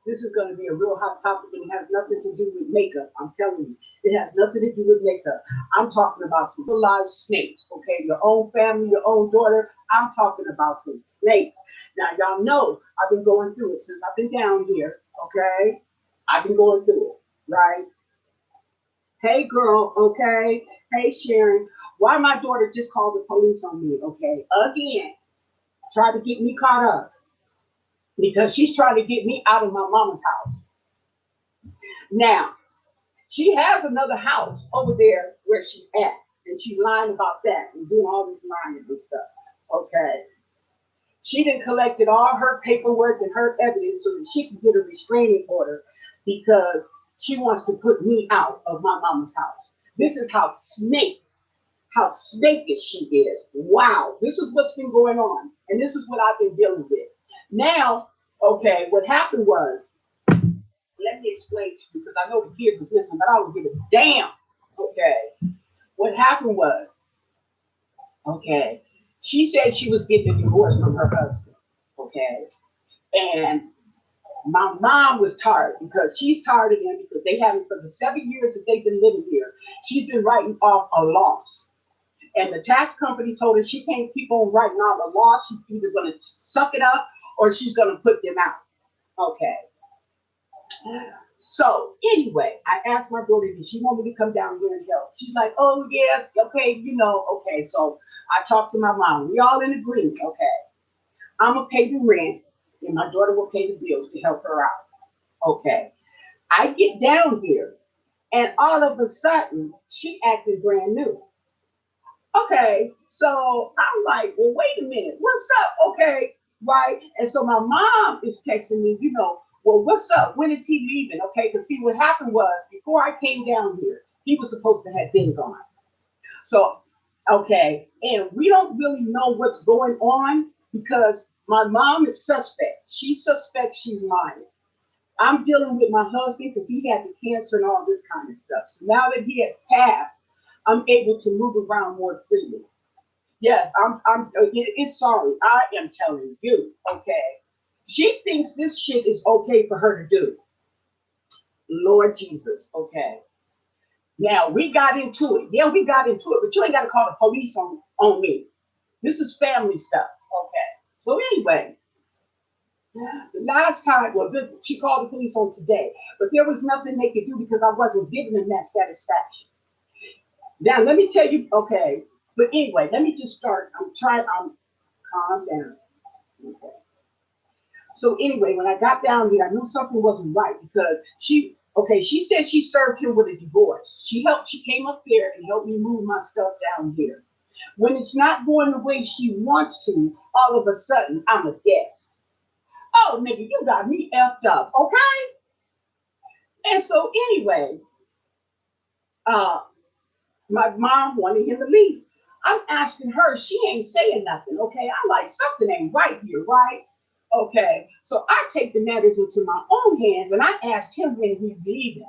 This is going to be a real hot topic and it has nothing to do with makeup. I'm telling you, it has nothing to do with makeup. I'm talking about some real live snakes, okay? Your own family, your own daughter. I'm talking about some snakes. Now, y'all know I've been going through it since I've been down here, okay? I've been going through it, right? Hey, girl, okay? Hey, Sharon. Why my daughter just called the police on me, okay? Again, try to get me caught up because she's trying to get me out of my mama's house. Now, she has another house over there where she's at, and she's lying about that and doing all this lying and stuff. Okay. She didn't collected all her paperwork and her evidence so that she could get a restraining order because she wants to put me out of my mama's house. This is how snakish she is. Wow. This is what's been going on. And this is what I've been dealing with. Now, okay, what happened was, let me explain to you because I know the kids was listening, but I don't give a damn. Okay. What happened was, okay, she said she was getting a divorce from her husband. Okay. And my mom was tired because she's tired of them because they haven't, for the 7 years that they've been living here, she's been writing off a loss. And the tax company told her she can't keep on writing off a loss. She's either going to suck it up or she's going to put them out. Okay. So anyway, I asked my daughter, did she want me to come down here and help? She's like, oh yeah, okay, okay. So I talked to my mom. We all in agreement, okay. I'm gonna pay the rent and my daughter will pay the bills to help her out. Okay. I get down here and all of a sudden she acted brand new. Okay, so I'm like, well, wait a minute, what's up? Okay, right. And so my mom is texting me, well, what's up? When is he leaving? Okay, because see, what happened was before I came down here, he was supposed to have been gone. So, okay, and we don't really know what's going on because my mom is suspect. She suspects she's lying. I'm dealing with my husband because he had the cancer and all this kind of stuff. So now that he has passed, I'm able to move around more freely. Yes, it's sorry. I am telling you, okay. She thinks this shit is okay for her to do. Lord Jesus, okay. Now we got into it. Yeah, we got into it, but you ain't got to call the police on me. This is family stuff, okay. So anyway, the last time, well, she called the police on today, but there was nothing they could do because I wasn't giving them that satisfaction. Now let me tell you, okay. But anyway, let me just start. I'm calm down. Okay. So anyway, when I got down there, I knew something wasn't right because she said she served him with a divorce. She came up there and helped me move my stuff down here. When it's not going the way she wants to, all of a sudden I'm a guest. Oh, nigga, you got me effed up, okay? And so anyway, uh, my mom wanted him to leave. I'm asking her, she ain't saying nothing, okay? I'm like, something ain't right here, right? Okay, so I take the matters into my own hands and I asked him when he's leaving.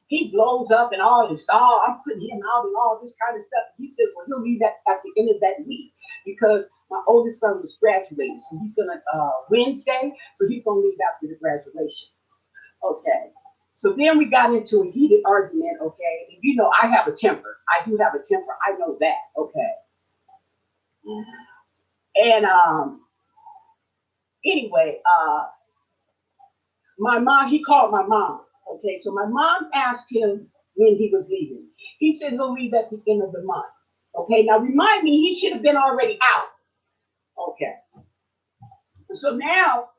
He blows up and all this, I'm putting him out and all this kind of stuff. He says, well, he'll leave that at the end of that week because my oldest son was graduating. So he's going to, Wednesday, so he's going to leave after the graduation. Okay. So then we got into a heated argument, okay? And I have a temper. I do have a temper. I know that, okay? And anyway, he called my mom. Okay, so my mom asked him when he was leaving. He said he'll leave at the end of the month. Okay, now remind me, he should have been already out. Okay, so now,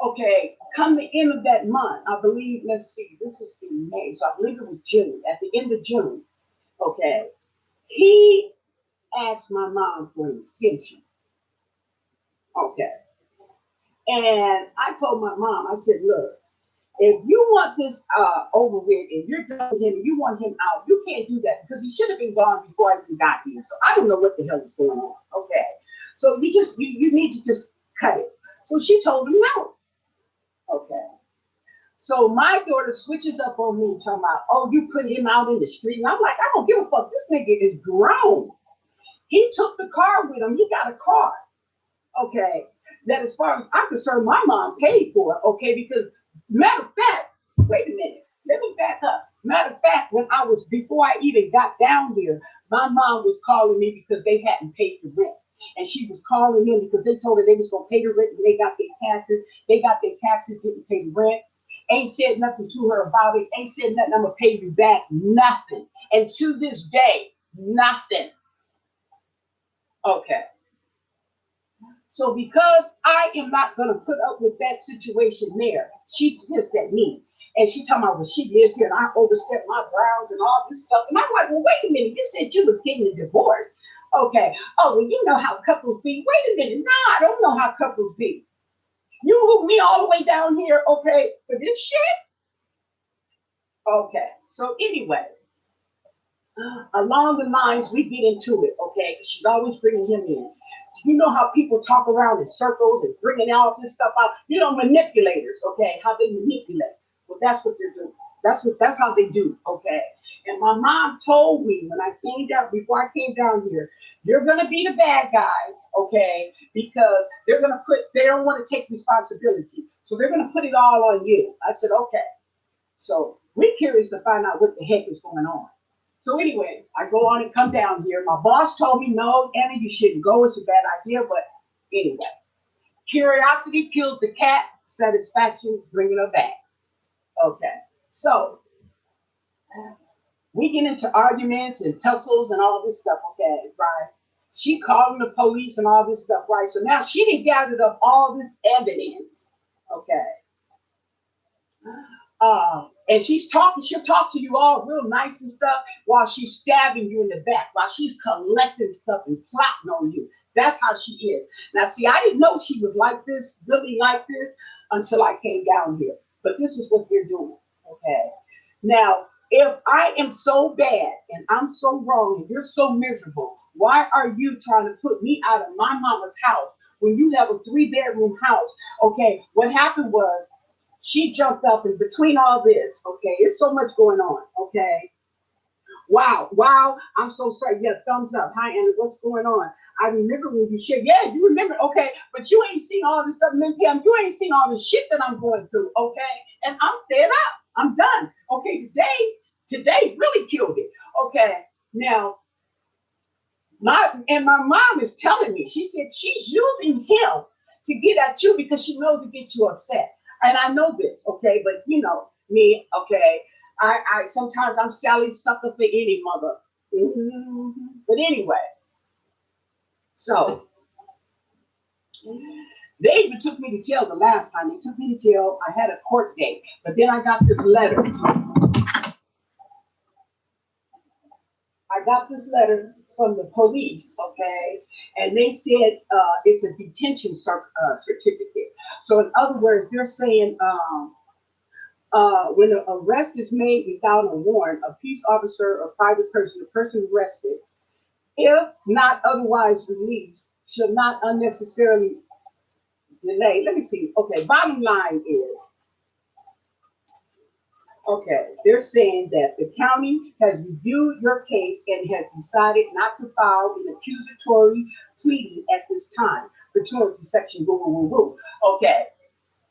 okay, come the end of that month, I believe, let's see, this was in May, so I believe it was June, at the end of June, okay, he asked my mom for an extension. Okay, and I told my mom, I said, look, if you want this over with and you're done with him and you want him out, you can't do that because he should have been gone before I even got here. So I don't know what the hell is going on. Okay. So you need to just cut it. So she told him no. Okay. So my daughter switches up on me talking about, oh, you put him out in the street. And I'm like, I don't give a fuck. This nigga is grown. He took the car with him. He got a car. Okay. That as far as I'm concerned, my mom paid for it. Okay. Because Matter of fact, wait a minute. Let me back up. Matter of fact, before I even got down here, my mom was calling me because they hadn't paid the rent. And she was calling in because they told her they was gonna pay the rent and they got their taxes. They got their taxes, didn't pay the rent. Ain't said nothing to her about it. Ain't said nothing. I'm gonna pay you back. Nothing. And to this day, nothing. Okay. So because I am not gonna put up with that situation there, she pissed at me. And she talking about, well, she lives here and I overstepped my bounds and all this stuff. And I'm like, well, wait a minute, you said you was getting a divorce. Okay. Oh, well, you know how couples be. Wait a minute. No, I don't know how couples be. You moved me all the way down here, okay, for this shit? Okay. So anyway, along the lines, we get into it, okay? She's always bringing him in. You know how people talk around in circles and bringing all this stuff out. You know, manipulators, okay? How they manipulate. Well, that's what they're doing. That's how they do, okay? And my mom told me when I came down before I came down here, you're gonna be the bad guy, okay? Because they don't want to take responsibility, so they're gonna put it all on you. I said, okay. So we're curious to find out what the heck is going on. So anyway, I go on and come down here. My boss told me, no, Anna, you shouldn't go. It's a bad idea. But anyway, curiosity kills the cat. Satisfaction bringing her back. Okay. So we get into arguments and tussles and all this stuff. Okay, right? She calling the police and all this stuff, right? So now she done gathered up all this evidence. Okay. And she'll talk to you all real nice and stuff while she's stabbing you in the back, while she's collecting stuff and plotting on you. That's how she is. Now, see, I didn't know she was like this, really like this, until I came down here. But this is what they're doing. Okay. Now, if I am so bad and I'm so wrong and you're so miserable, why are you trying to put me out of my mama's house when you have a 3-bedroom house? Okay. What happened was she jumped up and between all this, okay, it's so much going on, okay. Wow, I'm so sorry. Yeah, thumbs up. Hi, Anna, what's going on? I remember when you shared. Yeah, you remember. Okay, but you ain't seen all this stuff, Pam. You ain't seen all the shit that I'm going through. Okay, and I'm fed up. I'm done. Okay, today really killed it. Okay, now my mom is telling me. She said she's using him to get at you because she knows it gets you upset. And I know this. Okay, but you know me. Okay, I sometimes I'm Sally sucker for any mother. Mhm. But anyway, so they even took me to jail the last time. They took me to jail. I had a court date, but then I got this letter. I got this letter from the police, okay, and they said it's a detention certificate. So in other words, they're saying when an arrest is made without a warrant, a peace officer or private person, the person arrested, if not otherwise released, shall not unnecessarily delay. Let me see. Okay, bottom line is, okay, they're saying that the county has reviewed your case and has decided not to file an accusatory pleading at this time, pursuant to section boo, boo, boo, boo. Okay,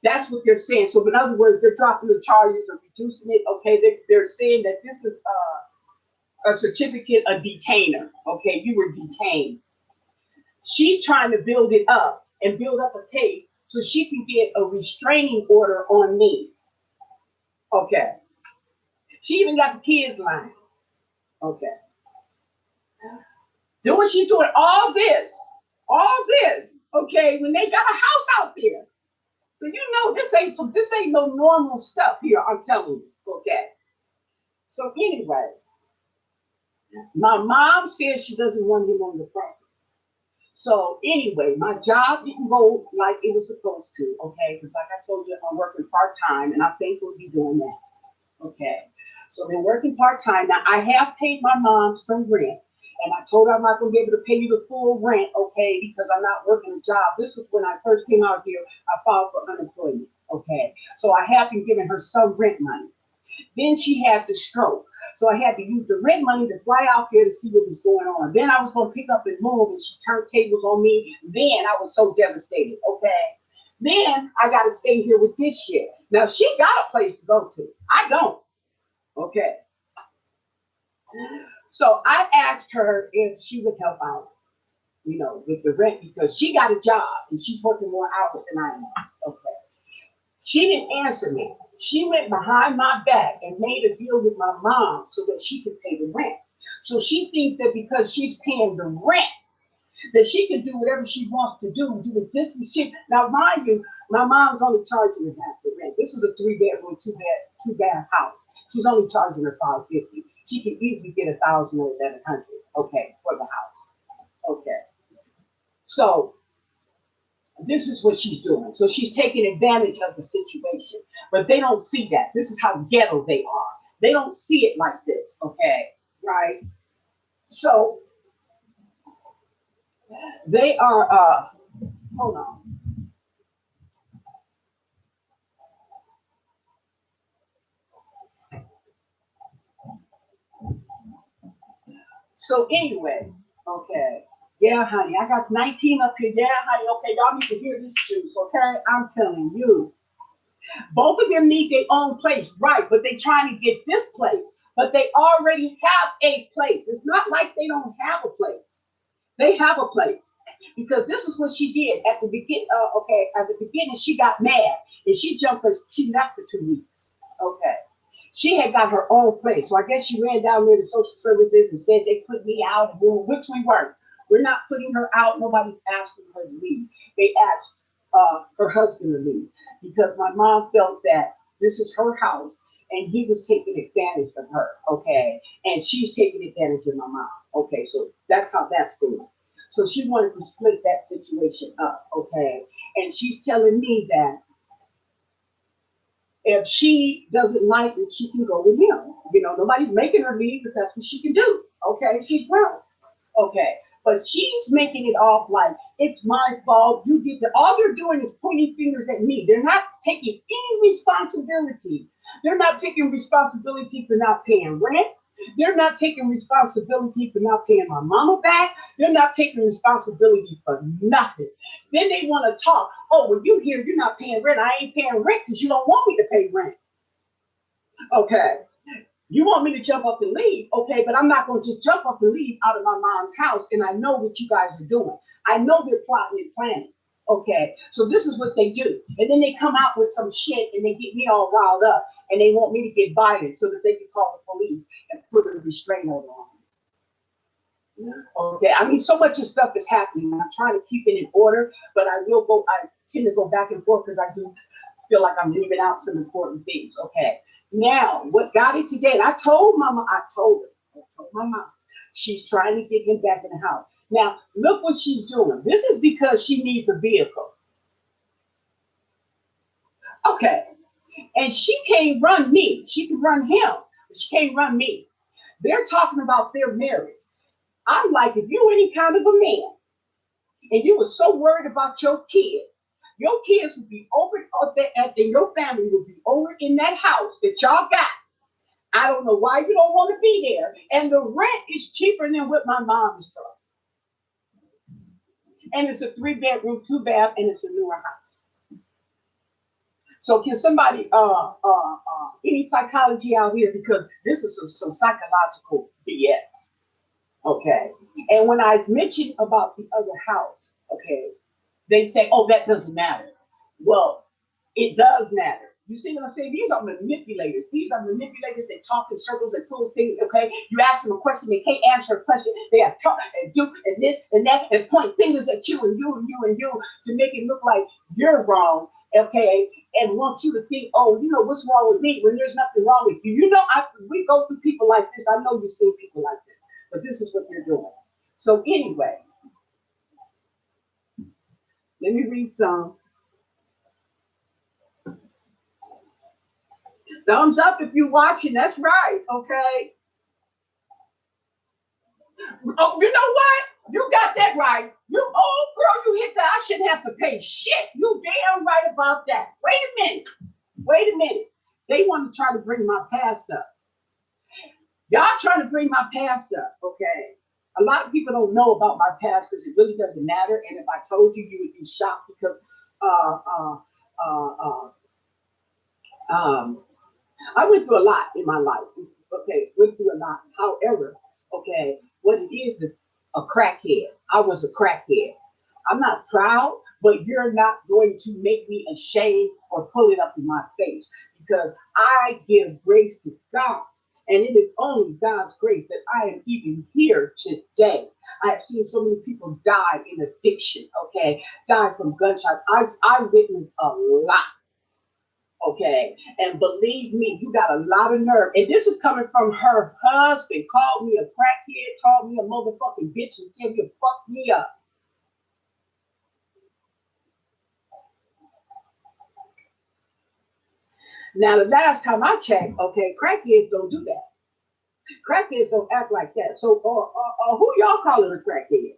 that's what they're saying. So in other words, they're dropping the charges or reducing it. Okay, they're saying that this is a certificate of detainer. Okay, you were detained. She's trying to build it up and build up a case so she can get a restraining order on me. Okay. She even got the kids lying. Okay. Doing she's doing all this, okay, when they got a house out there. So you know this ain't no normal stuff here, I'm telling you. Okay. So anyway, my mom says she doesn't want him on the property. So anyway, my job didn't go like it was supposed to, okay? Because like I told you, I'm working part-time and I think we'll be doing that. Okay. So they're working part-time. Now I have paid my mom some rent. And I told her I'm not gonna be able to pay you the full rent, okay, because I'm not working a job. This was when I first came out here, I filed for unemployment. Okay. So I have been giving her some rent money. Then she had the stroke. So I had to use the rent money to fly out there to see what was going on. Then I was going to pick up and move, and she turned tables on me. Then I was so devastated. Okay. Then I got to stay here with this shit. Now she got a place to go to. I don't. Okay. So I asked her if she would help out, with the rent because she got a job and she's working more hours than I am. Okay. She didn't answer me. She went behind my back and made a deal with my mom so that she could pay the rent. So she thinks that because she's paying the rent, that she can do whatever she wants to do with this and shit. Now, mind you, my mom's only charging her half the rent. This was a 3 bedroom, two bath house. She's only charging her $550. She can easily get 1,000 or 1,100. Okay, for the house. Okay, so this is what she's doing. So she's taking advantage of the situation, but they don't see that. This is how ghetto they are. They don't see it like this. Okay, right? So they are. Hold on. So anyway, okay. Yeah, honey, I got 19 up here. Yeah, honey, okay, y'all need to hear this juice, okay? I'm telling you. Both of them need their own place, right? But they trying to get this place. But they already have a place. It's not like they don't have a place. They have a place. Because this is what she did at the begin. Okay, at the beginning, she got mad and she jumped. She left for 2 weeks. Okay, she had got her own place. So I guess she ran down there to social services and said they put me out, which we weren't. We're not putting her out. Nobody's asking her to leave. They asked her husband to leave because my mom felt that this is her house and he was taking advantage of her. Okay, and she's taking advantage of my mom. Okay, so that's how that's going. So she wanted to split that situation up. Okay, and she's telling me that if she doesn't like it, she can go with him. Nobody's making her leave, but that's what she can do. Okay, she's grown. Okay, but she's making it off like it's my fault. You did that. All they're doing is pointing fingers at me. They're not taking any responsibility. They're not taking responsibility for not paying rent. They're not taking responsibility for not paying my mama back. They're not taking responsibility for nothing. Then they want to talk. Oh, well, you here, you're not paying rent. I ain't paying rent because you don't want me to pay rent. Okay. You want me to jump up and leave, okay, but I'm not going to just jump up and leave out of my mom's house, and I know what you guys are doing. I know they're plotting and planning, okay? So this is what they do. And then they come out with some shit, and they get me all riled up, and they want me to get violent so that they can call the police and put a restraining order on me. Okay, I mean, so much of stuff is happening. I'm trying to keep it in order, but I tend to go back and forth because I do feel like I'm leaving out some important things. Okay. Now, what got it today? And I told Mama, I told my mom, she's trying to get him back in the house. Now, look what she's doing. This is because she needs a vehicle. Okay. And she can't run me. She can run him, but she can't run me. They're talking about their marriage. I'm like, if you any kind of a man and you were so worried about your kids would be over up there, and your family would be over in that house that y'all got. I don't know why you don't want to be there. And the rent is cheaper than what my mom is charging. And it's a 3 bedroom, 2 bath, and it's a newer house. So can somebody any psychology out here because this is some psychological BS. Okay. And when I mentioned about the other house, okay, they say, oh, that doesn't matter. Well, it does matter. You see what I'm saying? These are manipulators. These are manipulators that talk in circles and pull things. Okay, you ask them a question, they can't answer a question. They have talk and do and this and that and point fingers at you and you and you and you to make it look like you're wrong. Okay, and want you to think, oh, what's wrong with me when there's nothing wrong with you. We go through people like this. I know you've seen people like this, but this is what they're doing. So anyway, let me read some. Thumbs up if you're watching. That's right. Okay. Oh, you know what? You got that right. Girl, you hit that. I shouldn't have to pay shit. You damn right about that. Wait a minute. Wait a minute. They want to try to bring my past up. Y'all trying to bring my past up, okay? A lot of people don't know about my past because it really doesn't matter. And if I told you, you would be shocked because Uh, uh, uh, uh, um, I went through a lot in my life. Okay, went through a lot. However, okay, what it is a crackhead. I was a crackhead. I'm not proud, but you're not going to make me ashamed or pull it up in my face because I give grace to God. And it is only God's grace that I am even here today. I have seen so many people die in addiction, okay, die from gunshots. I witnessed a lot, okay? And believe me, you got a lot of nerve. And this is coming from her husband. Called me a crackhead, called me a motherfucking bitch, and said you fucked me up. Now, the last time I checked, okay, crackheads don't do that. Crackheads don't act like that. So, who y'all calling a crackhead?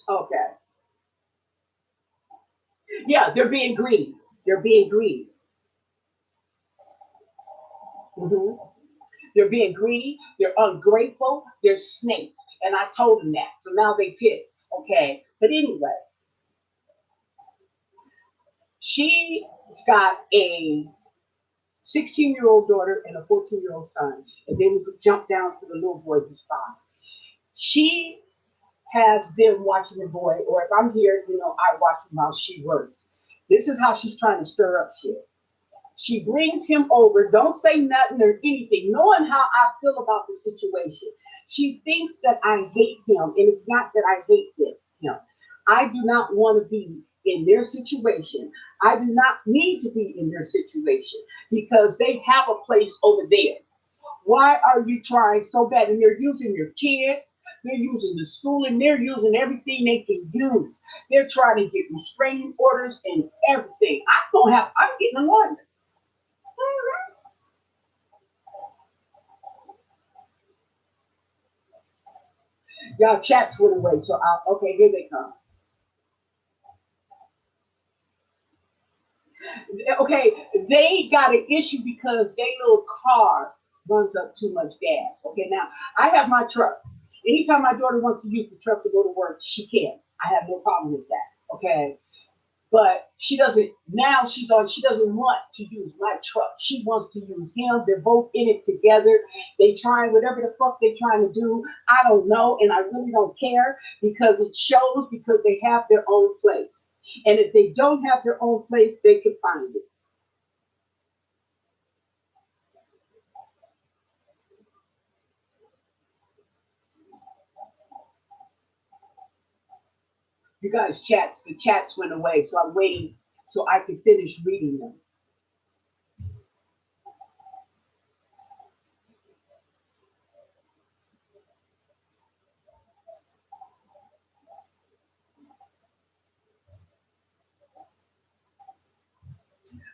Okay. Yeah, they're being greedy. They're being greedy. Hmm. They're being greedy. They're ungrateful. They're snakes. And I told them that. So now they pissed. Okay. But anyway, she's got a 16-year-old daughter and a 14-year-old son. And then we could jump down to the little boy who's 5. She has them watching the boy, or if I'm here, I watch him while she works. This is how she's trying to stir up shit. She brings him over, don't say nothing or anything, knowing how I feel about the situation. She thinks that I hate him, and it's not that I hate him. I do not want to be in their situation. I do not need to be in their situation because they have a place over there. Why are you trying so bad? And they're using your kids, they're using the school, and they're using everything they can use. They're trying to get restraining orders and everything. I'm getting a lawyer. Y'all chats went away, so okay, here they come. Okay, they got an issue because their little car runs up too much gas. Okay, now I have my truck. Anytime my daughter wants to use the truck to go to work, she can. I have no problem with that. Okay, but she doesn't now she doesn't want to use my truck. She wants to use him. They're both in it together. They trying whatever the fuck they trying to do. I don't know, and I really don't care because it shows because they have their own place. And if they don't have their own place, they can find it. You guys the chats went away, so I'm waiting so I can finish reading them.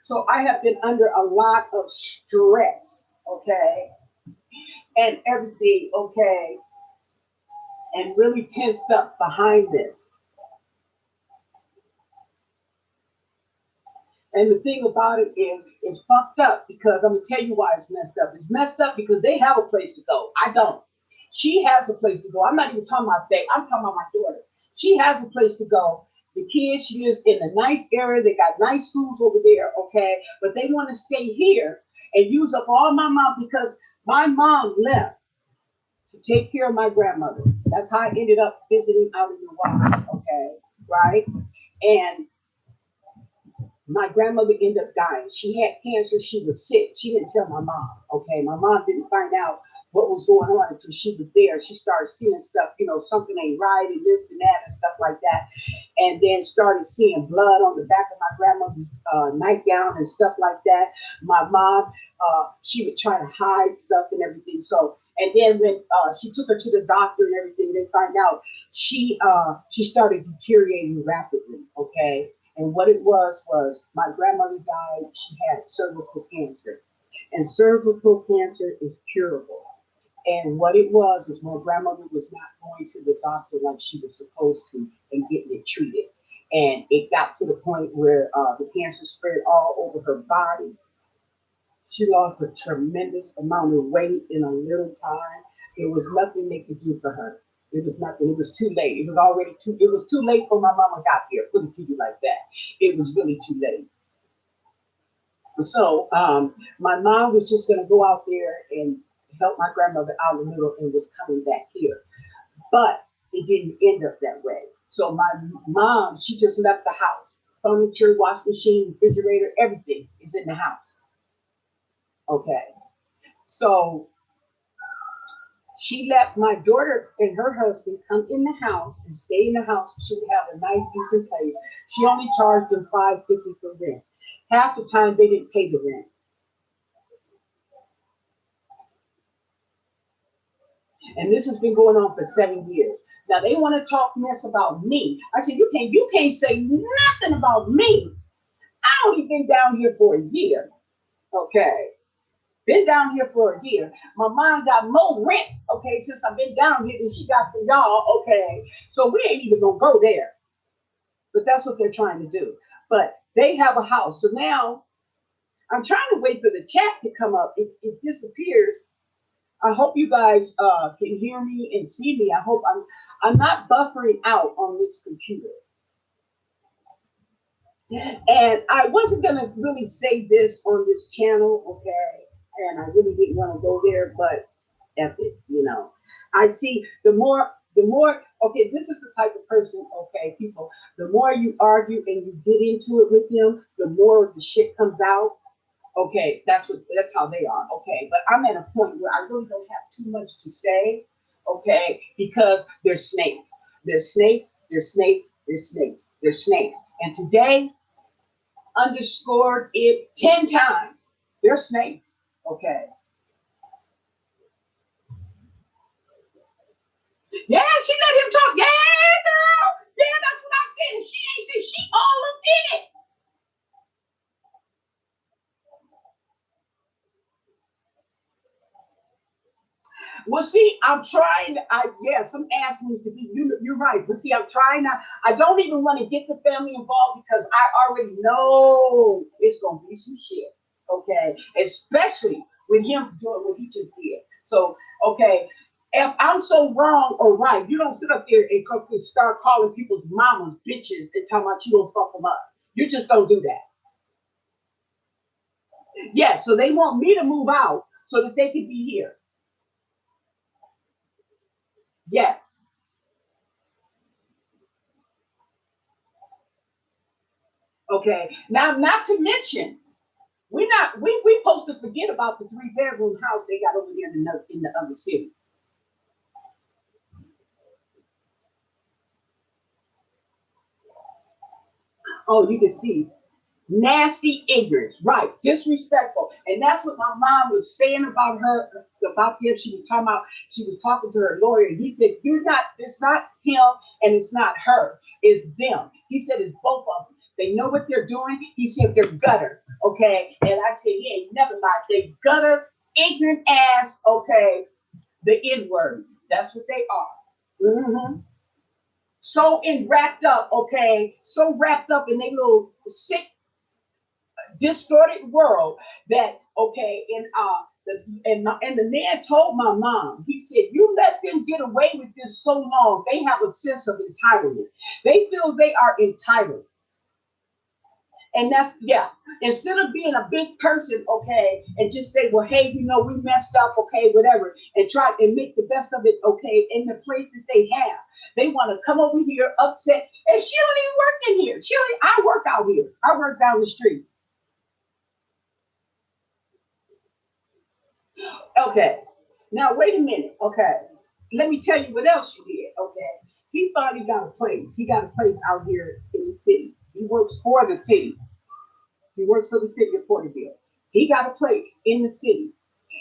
So I have been under a lot of stress, okay, and everything, okay, and really tensed up behind this. And the thing about it is, it's fucked up because I'm gonna tell you why it's messed up. It's messed up because they have a place to go. I don't. She has a place to go. I'm not even talking about they. I'm talking about my daughter. She has a place to go. The kids, she lives in a nice area. They got nice schools over there, okay? But they want to stay here and use up all my mom because my mom left to take care of my grandmother. That's how I ended up visiting out in Milwaukee, okay? Right? And my grandmother ended up dying. She had cancer. She was sick. She didn't tell my mom. Okay, my mom didn't find out what was going on until she was there. She started seeing stuff, something ain't right and this and that and stuff like that. And then started seeing blood on the back of my grandmother's nightgown and stuff like that. My mom, she would try to hide stuff and everything. So, and then when she took her to the doctor and everything, they find out she started deteriorating rapidly. Okay, and what it was my grandmother died. She had cervical cancer. And cervical cancer is curable. And what it was my grandmother was not going to the doctor like she was supposed to and getting it treated. And it got to the point where the cancer spread all over her body. She lost a tremendous amount of weight in a little time. There was nothing they could do for her. It was nothing. It was too late. It was already too. It was too late for my mama got here. Put it to you like that. It was really too late. So my mom was just going to go out there and help my grandmother out a little and was coming back here. But it didn't end up that way. So my mom, she just left the house. Furniture, wash machine, refrigerator, everything is in the house. Okay. So she left my daughter and her husband come in the house and stay in the house. She would have a nice, decent place. She only charged them $5.50 for rent. Half the time they didn't pay the rent. And this has been going on for 7 years. Now they want to talk mess about me. I said, you can't say nothing about me. I only been down here for a year. Okay. Been down here for a year. My mom got more rent, okay, since I've been down here than she got from y'all, okay. So we ain't even gonna go there. But that's what they're trying to do. But they have a house. So now I'm trying to wait for the chat to come up. It disappears. I hope you guys can hear me and see me. I hope I'm not buffering out on this computer. And I wasn't gonna really say this on this channel, okay? And I really didn't want to go there, but F it, you know. I see the more, okay, this is the type of person, okay, people, the more you argue and you get into it with them, the more the shit comes out. Okay, that's how they are. Okay, but I'm at a point where I really don't have too much to say. Okay, because they're snakes. They're snakes. They're snakes. They're snakes. They're snakes. And today underscored it 10 times. They're snakes. Okay. Yeah, she let him talk. Yeah, girl. Yeah, that's what I said. And she ain't said she all up in it. Well, see, I'm trying. Some ass needs to be. You're right. But see, I'm trying not. I don't even want to get the family involved because I already know it's gonna be some shit. Okay, especially with him doing what he just did. So, okay, if I'm so wrong or right, you don't sit up there and start calling people's mamas bitches and tell about you don't fuck them up. You just don't do that. Yeah. So they want me to move out so that they can be here. Yes. Okay. Now, not to mention, we supposed to forget about the 3 bedroom house they got over there in the other city. Oh, you can see nasty ignorance, right? Disrespectful, and that's what my mom was saying about her, about him. She was talking to her lawyer, and he said, "You're not. It's not him, and it's not her. It's them." He said, "It's both of them. They know what they're doing." He said, "They're gutter." Okay, and I said, "He ain't never lied. They gutter, ignorant ass." Okay, the N word. That's what they are. Hmm. So wrapped up, okay, so wrapped up in their little sick, distorted world that okay, and the man told my mom, he said, "You let them get away with this so long, they have a sense of entitlement. They feel they are entitled." And that's, yeah. Instead of being a big person, okay, and just say, "Well, hey, we messed up, okay, whatever," and try and make the best of it, okay, in the place that they have. They want to come over here upset, and she don't even work in here. I work out here. I work down the street. Okay. Now wait a minute. Okay. Let me tell you what else she did. Okay. He thought he got a place. He got a place out here in the city. He works for the city. He works for the city of Porterville. He got a place in the city.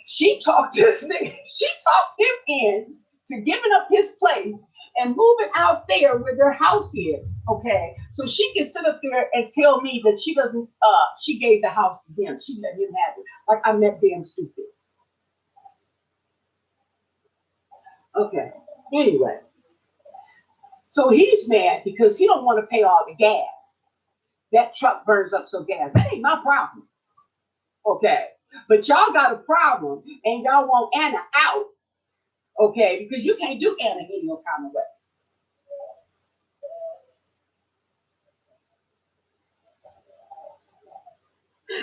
She talked this nigga. She talked him in to giving up his place and moving out there where their house is. Okay, so she can sit up there and tell me that she doesn't. She gave the house to him. She let him have it. Like I'm that damn stupid. Okay. Anyway, so he's mad because he don't want to pay all the gas. That truck burns up so gas. That ain't my problem. Okay. But y'all got a problem and y'all want Anna out. Okay, because you can't do Anna any kind of way.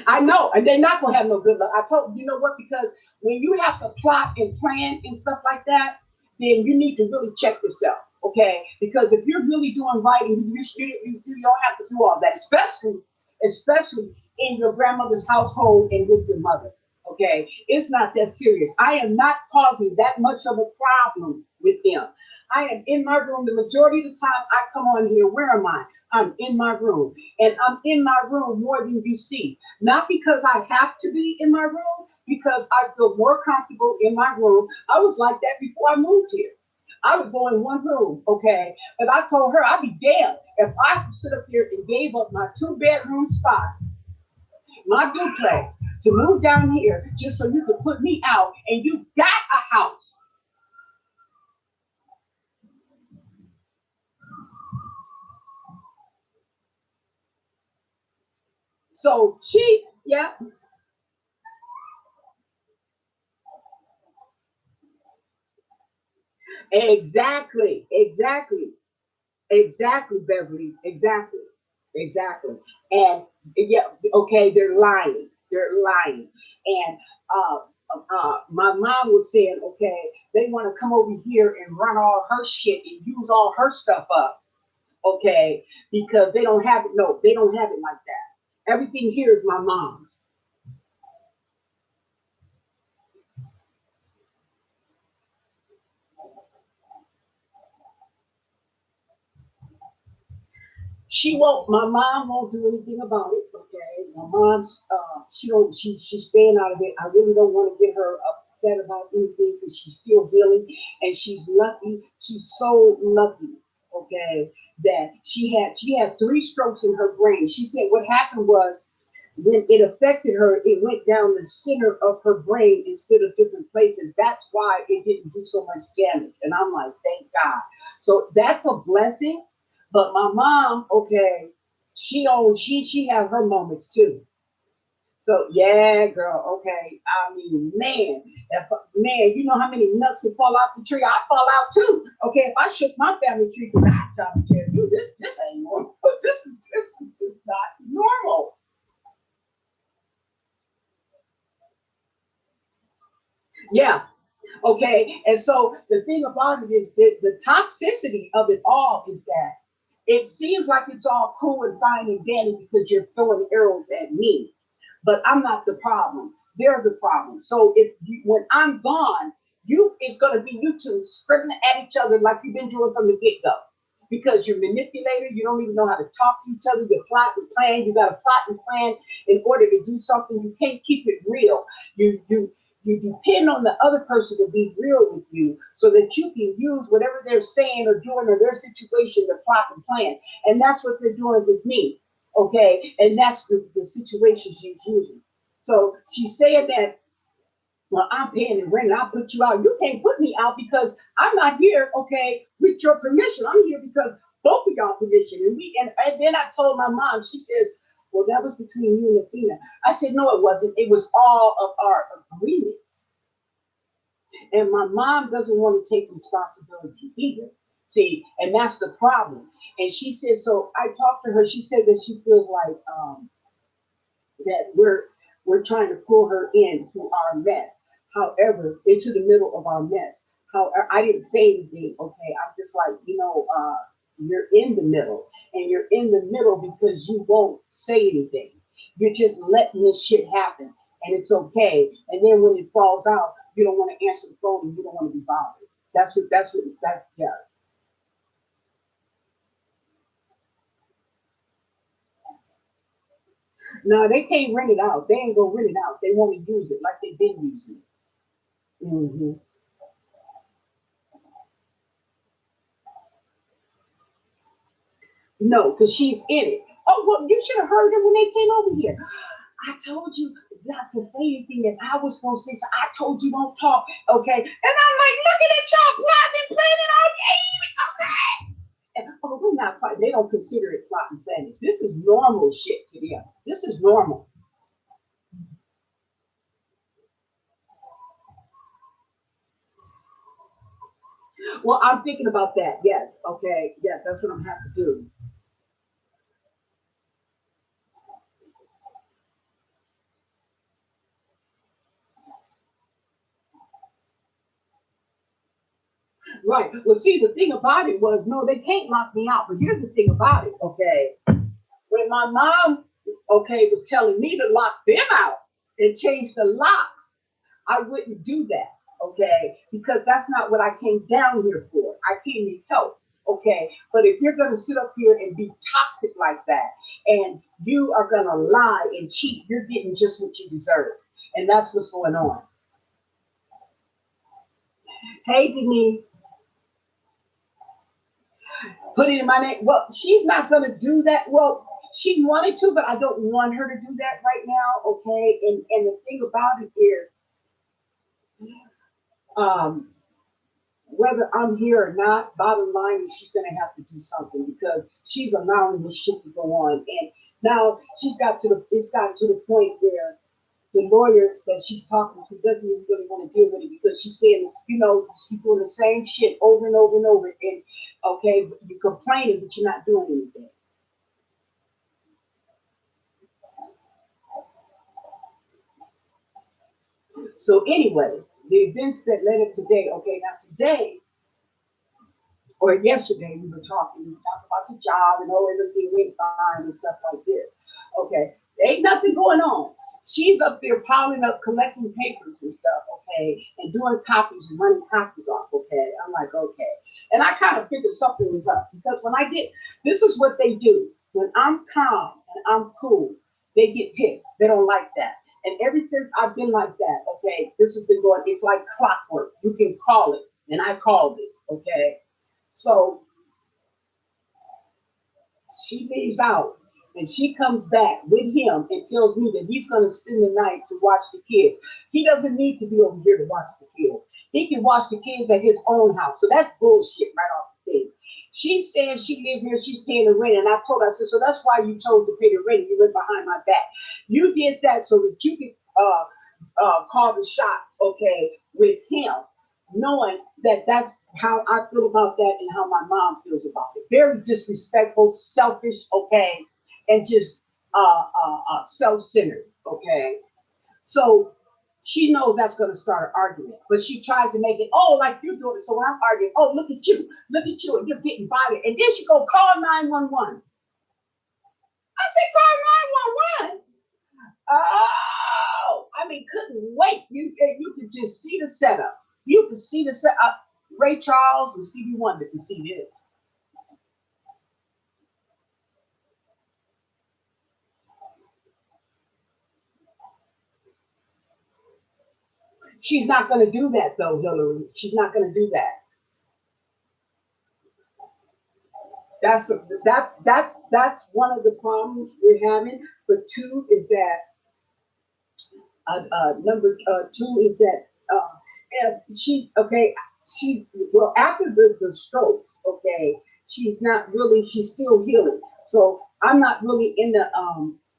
I know, and they're not gonna have no good luck. I told you know what, because when you have to plot and plan and stuff like that, then you need to really check yourself, okay? Because if you're really doing right, and you don't have to do all that, especially in your grandmother's household and with your mother. Okay, it's not that serious. I am not causing that much of a problem with them. I am in my room the majority of the time. I come on here. Where am I? I'm in my room, and I'm in my room more than you see. Not because I have to be in my room, because I feel more comfortable in my room. I was like that before I moved here. I would go in one room, okay? But I told her I'd be damned if I sit up here and gave up my two-bedroom spot, my duplex, to move down here just so you could put me out and you got a house. So she, yeah, exactly, exactly. Exactly, Beverly. Exactly. Exactly. And yeah, okay, they're lying. They're lying. And my mom was saying, okay, they want to come over here and run all her shit and use all her stuff up, okay, because they don't have it. No, they don't have it like that. Everything here is my mom's. She won't. My mom won't do anything about it. Okay, my mom's. She don't. She's staying out of it. I really don't want to get her upset about anything because she's still healing, and she's lucky. She's so lucky. Okay, that she had three strokes in her brain. She said what happened was when it affected her, it went down the center of her brain instead of different places. That's why it didn't do so much damage. And I'm like, thank God. So that's a blessing. But my mom, okay, she had her moments too. So yeah, girl, okay. I mean, man, if man, you know how many nuts would fall out the tree? I fall out too. Okay, if I shook my family tree, I'm trying to tell you, this ain't normal. This is just not normal. Yeah. Okay. And so the thing about it is that the toxicity of it all is that it seems like it's all cool and fine and dandy because you're throwing arrows at me, but I'm not the problem. They're the problem. So if you, when I'm gone, you it's going to be you two scribbling at each other like you've been doing from the get go. Because you're manipulator, you don't even know how to talk to each other. You plot and plan. You got to plot and plan in order to do something. You can't keep it real. You depend on the other person to be real with you so that you can use whatever they're saying or doing or their situation to plot and plan. And that's what they're doing with me. Okay. And that's the situation she's using. So she's saying that, well, I'm paying the rent and I'll put you out. You can't put me out because I'm not here, okay, with your permission. I'm here because both of y'all permission. And then I told my mom, she says, well, that was between you and Athena. I said, no, it wasn't. It was all of our agreements. And my mom doesn't want to take responsibility either. See, and that's the problem. And she said, so I talked to her. She said that she feels like that we're trying to pull her into our mess. However, into the middle of our mess. However, I didn't say anything. Okay, I'm just like, you're in the middle, and you're in the middle because you won't say anything. You're just letting this shit happen, and it's okay. And then when it falls out, you don't want to answer the phone, and you don't want to be bothered. That's yeah. No, they can't rent it out. They ain't gonna rent it out. They want to use it like they've been using it. Hmm. No, because she's in it. Oh, well, you should have heard them when they came over here. I told you not to say anything that I was supposed to say. So I told you don't talk, okay? And I'm like, looking at y'all plotting and planning all game, okay? And, oh, we're not fighting. They don't consider it plot and planning. This is normal shit to them. This is normal. Well, I'm thinking about that. Yes. Okay. Yeah, that's what I'm have to do. Right. Well, see, the thing about it was, no, they can't lock me out. But here's the thing about it. Okay. When my mom, okay, was telling me to lock them out and change the locks, I wouldn't do that, okay, because that's not what I came down here for. I came to help, okay. But if you're gonna sit up here and be toxic like that, and you are gonna lie and cheat, you're getting just what you deserve, and that's what's going on. Hey, Denise, put it in my name. Well, she's not gonna do that. Well, she wanted to, but I don't want her to do that right now, okay. And the thing about it is, um, whether I'm here or not, bottom line is she's gonna have to do something because she's allowing this shit to go on. And now it's got to the point where the lawyer that she's talking to doesn't even really want to deal with it because she's saying this, she's doing the same shit over and over and over. And okay, you're complaining, but you're not doing anything. So anyway, the events that led up today, okay, now today or yesterday we talked about the job and everything went fine and stuff like this. Okay, there ain't nothing going on. She's up there piling up, collecting papers and stuff, okay, and doing copies and running copies off, okay. I'm like, okay. And I kind of figured something was up because this is what they do. When I'm calm and I'm cool, they get pissed. They don't like that. And ever since I've been like that, okay, this has been going, it's like clockwork. You can call it. And I called it, okay. So she leaves out and she comes back with him and tells me that he's going to spend the night to watch the kids. He doesn't need to be over here to watch the kids. He can watch the kids at his own house. So that's bullshit right off the thing. She's saying she lives here, she's paying the rent. And I told her, I said, so that's why you chose to pay the rent. You went behind my back. You did that so that you could call the shots, okay, with him, knowing that that's how I feel about that and how my mom feels about it. Very disrespectful, selfish, okay, and just self-centered, okay. So she knows that's going to start an argument, but she tries to make it, oh, like you're doing it. So when I'm arguing, oh, look at you, and you're getting violent, and then she go call 911. I said, call 911. Oh, I mean, couldn't wait. You could just see the setup. You could see the setup. Ray Charles and Stevie Wonder can see this. She's not going to do that though, Hillary. She's not going to do that. That's one of the problems we're having. But two is that number two is that she okay she's well after the strokes, okay, she's still healing, so I'm not really in the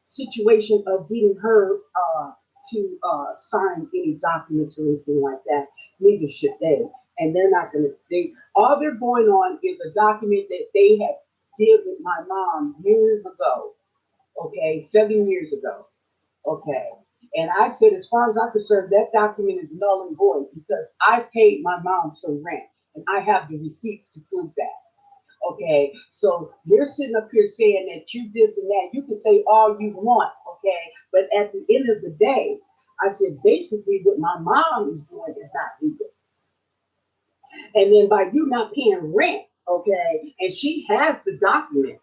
situation of getting her to sign any documents or anything like that. Neither should they, and they're not going to, they all they're going on is a document that they had did with my mom years ago, okay, 7 years ago. Okay. And I said, as far as I'm concerned, that document is null and void because I paid my mom some rent and I have the receipts to prove that. Okay. So you're sitting up here saying that you this and that. You can say all you want. Okay. But at the end of the day, I said, basically, what my mom is doing is not legal. And then by you not paying rent, okay, and she has the documents,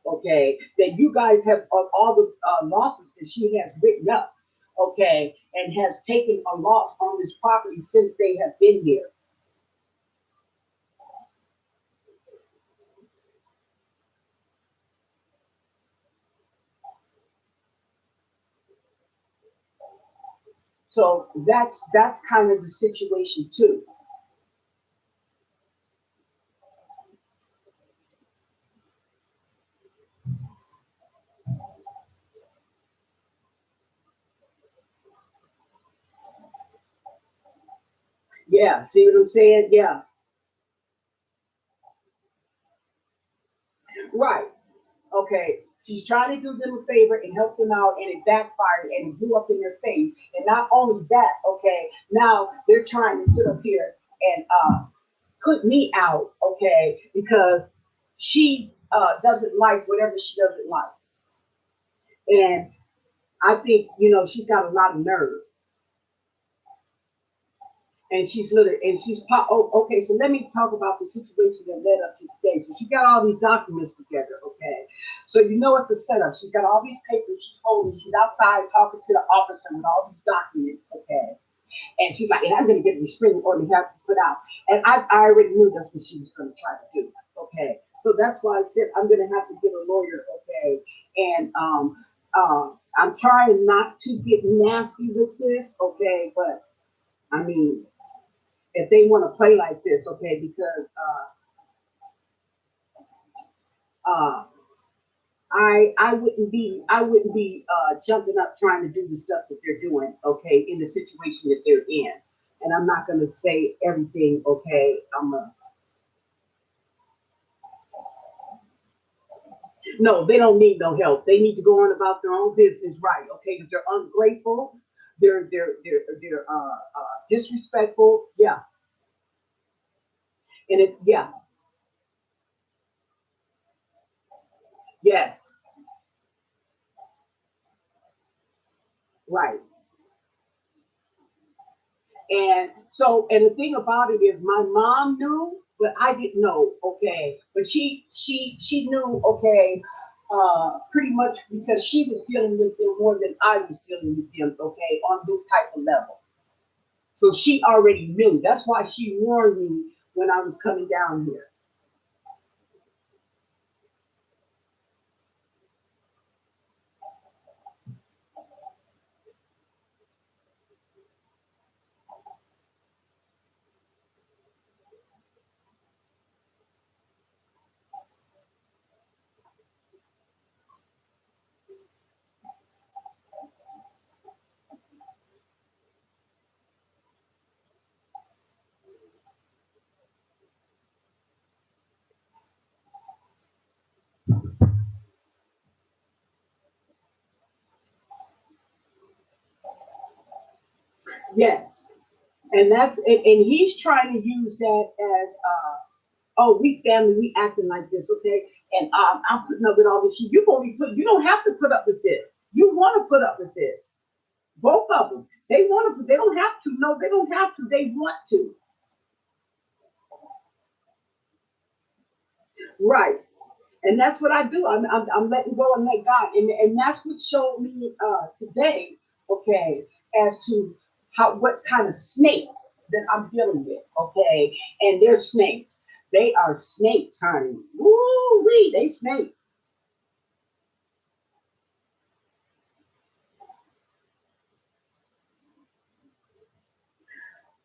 okay, that you guys have all the losses that she has written up, okay, and has taken a loss on this property since they have been here. So that's kind of the situation too. Yeah, see what I'm saying? Yeah, She's trying to do them a favor and help them out, and it backfired and it blew up in their face. And not only that, okay, now they're trying to sit up here and put me out, okay, because she doesn't like whatever she doesn't like. And I think, she's got a lot of nerve. And she's literally, and oh, okay, so let me talk about the situation that led up to today. So she got all these documents together, okay? So it's a setup. She's got all these papers she's holding. She's outside talking to the officer with all these documents, okay? And she's like, and I'm going to get a restraining order and have to put out. And I already knew that's what she was going to try to do, okay? So that's why I said I'm going to have to get a lawyer, okay? And I'm trying not to get nasty with this, okay? But I mean, if they want to play like this, okay, because uh, I wouldn't be jumping up trying to do the stuff that they're doing, okay, in the situation that they're in. And I'm not gonna say everything, okay. No, they don't need no help. They need to go on about their own business, right? Okay, because they're ungrateful, they're disrespectful, yeah, and yeah, yes, right. And so, and the thing about it is, my mom knew, but I didn't know. Okay, but she knew. Okay, pretty much because she was dealing with them more than I was dealing with them. Okay, on this type of level, so she already knew. That's why she warned me when I was coming down here. Yes, and and he's trying to use that as oh, we family, we acting like this, okay? And I'm putting up with all this shit. You don't have to put up with this. You want to put up with this. Both of them. They want to, they don't have to. No, they don't have to. They want to. Right. And that's what I do. I'm letting go and let God. And that's what showed me today, okay, as to what kind of snakes that I'm dealing with, okay? And they're snakes. They are snakes, honey. Woo wee, they snakes.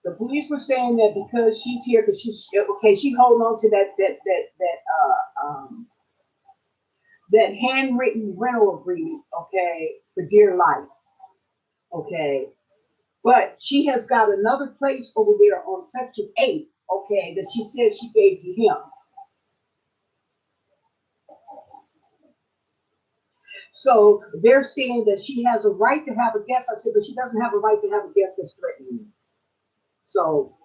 The police were saying that because she's here, because she's okay, she holding on to that handwritten rental agreement, okay, for dear life, okay. But she has got another place over there on Section 8, okay, that she said she gave to him. So they're saying that she has a right to have a guest. I said, but she doesn't have a right to have a guest that's threatening me. So,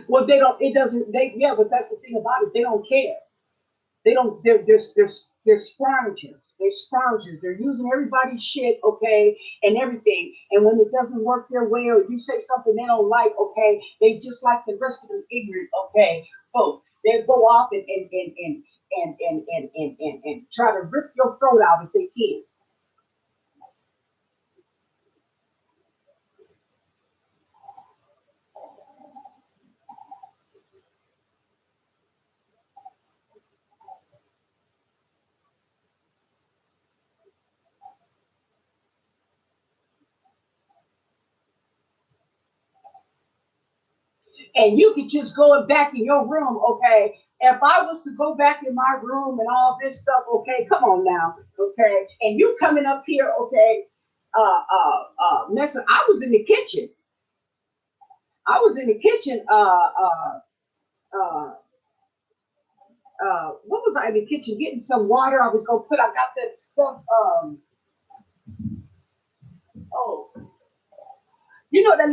well, they don't, it doesn't, yeah, but that's the thing about it. They don't care. They don't. They're scroungers. They're scroungers. They're using everybody's shit, okay, and everything. And when it doesn't work their way, or you say something they don't like, okay, they just like the rest of them ignorant, okay, folks. They go off and try to rip your throat out if they can. And you could just go back in your room, okay. If I was to go back in my room and all this stuff, okay, come on now, okay, and you coming up here, okay, messing. I was in the kitchen. I was in the kitchen. Uh, what was I in the kitchen getting some water? I was gonna put. I got that stuff. Oh, you know that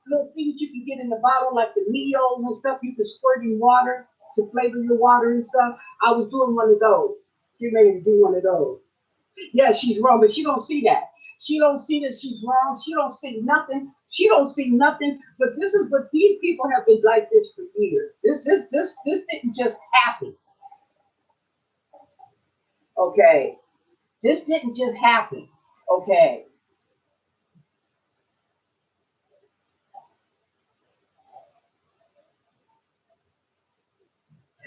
little things you can get in the bottle, like the Neos and stuff. You can squirt in water to flavor your water and stuff. I was doing one of those. She made me do one of those. Yeah, she's wrong, but she don't see that. She don't see that she's wrong. She don't see nothing. She don't see nothing. But this is what these people have been like this for years. This didn't just happen. Okay. This didn't just happen. Okay.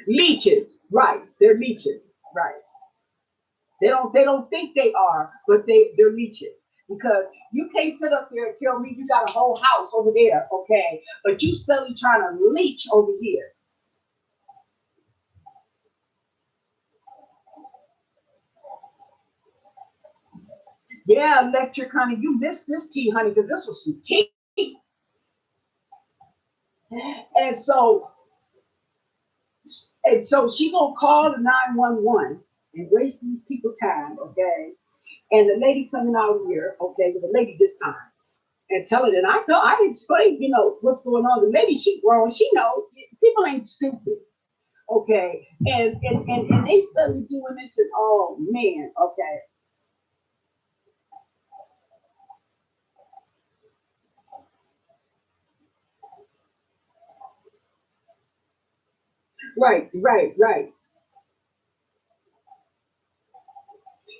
Leeches. Right. They're leeches. Right. They don't think they are, but they're leeches. Because you can't sit up there and tell me you got a whole house over there, okay, but you still trying to leech over here. Yeah, electric, honey. You missed this tea, honey, because this was some tea. And so, and so she gonna call the 911 and waste these people time, okay? And the lady coming out here, okay, was a lady this time, and telling it. I explained, what's going on. The lady, she grown, she know people ain't stupid, okay? And they started doing this, and oh man, okay, right, right, right.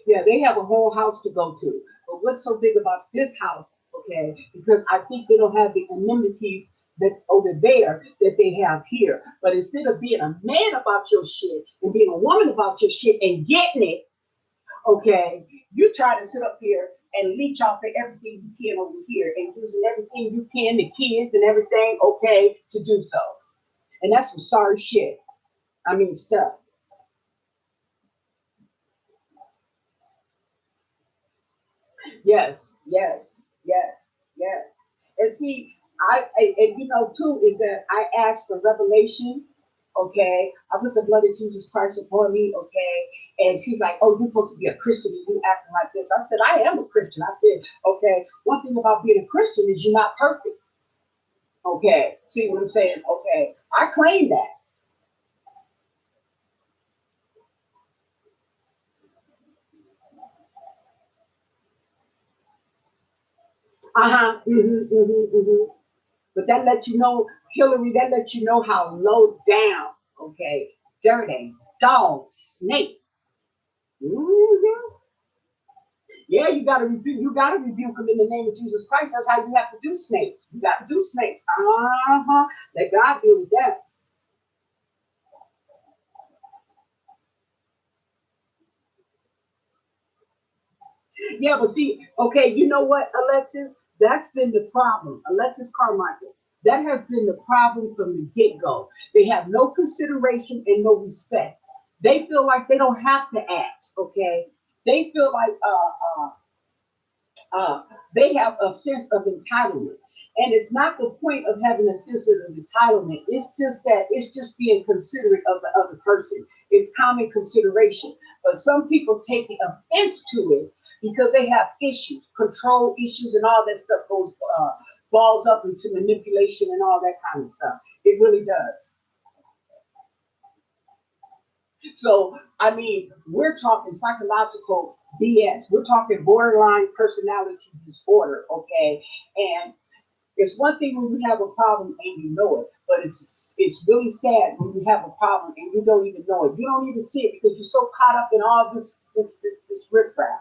Yeah, they have a whole house to go to. But what's so big about this house, okay? Because I think they don't have the amenities that over there that they have here. But instead of being a man about your shit and being a woman about your shit and getting it, okay, you try to sit up here and leech off of everything you can over here and using everything you can, the kids and everything, okay, to do so. And that's some sorry shit. I mean, stuff. Yes, yes, yes, yes. And see, and too, is that I asked for revelation. Okay, I put the blood of Jesus Christ upon me. Okay, and she's like, "Oh, you're supposed to be a Christian, and you acting like this." I said, "I am a Christian." I said, "Okay, one thing about being a Christian is you're not perfect." Okay, see what I'm saying? Okay, I claim that. Uh huh. But that lets you know, Hillary, that lets you know how low down, okay, dirty, dogs, snakes. Mhm. Yeah, you gotta rebuke them in the name of Jesus Christ. That's how you have to do snakes. You got to do snakes. Uh-huh. Let God deal with that. Yeah, but see, okay, you know what, Alexis? That's been the problem. Alexis Carmichael. That has been the problem from the get-go. They have no consideration and no respect. They feel like they don't have to ask, okay? They feel like uh, they have a sense of entitlement. And it's not the point of having a sense of entitlement. It's just that it's just being considerate of the other person. It's common consideration. But some people take offense to it because they have issues, control issues, and all that stuff goes balls up into manipulation and all that kind of stuff. It really does. So, I mean, we're talking psychological BS. We're talking borderline personality disorder, okay? And it's one thing when you have a problem and you know it, but it's really sad when you have a problem and you don't even know it. You don't even see it because you're so caught up in all this riffraff.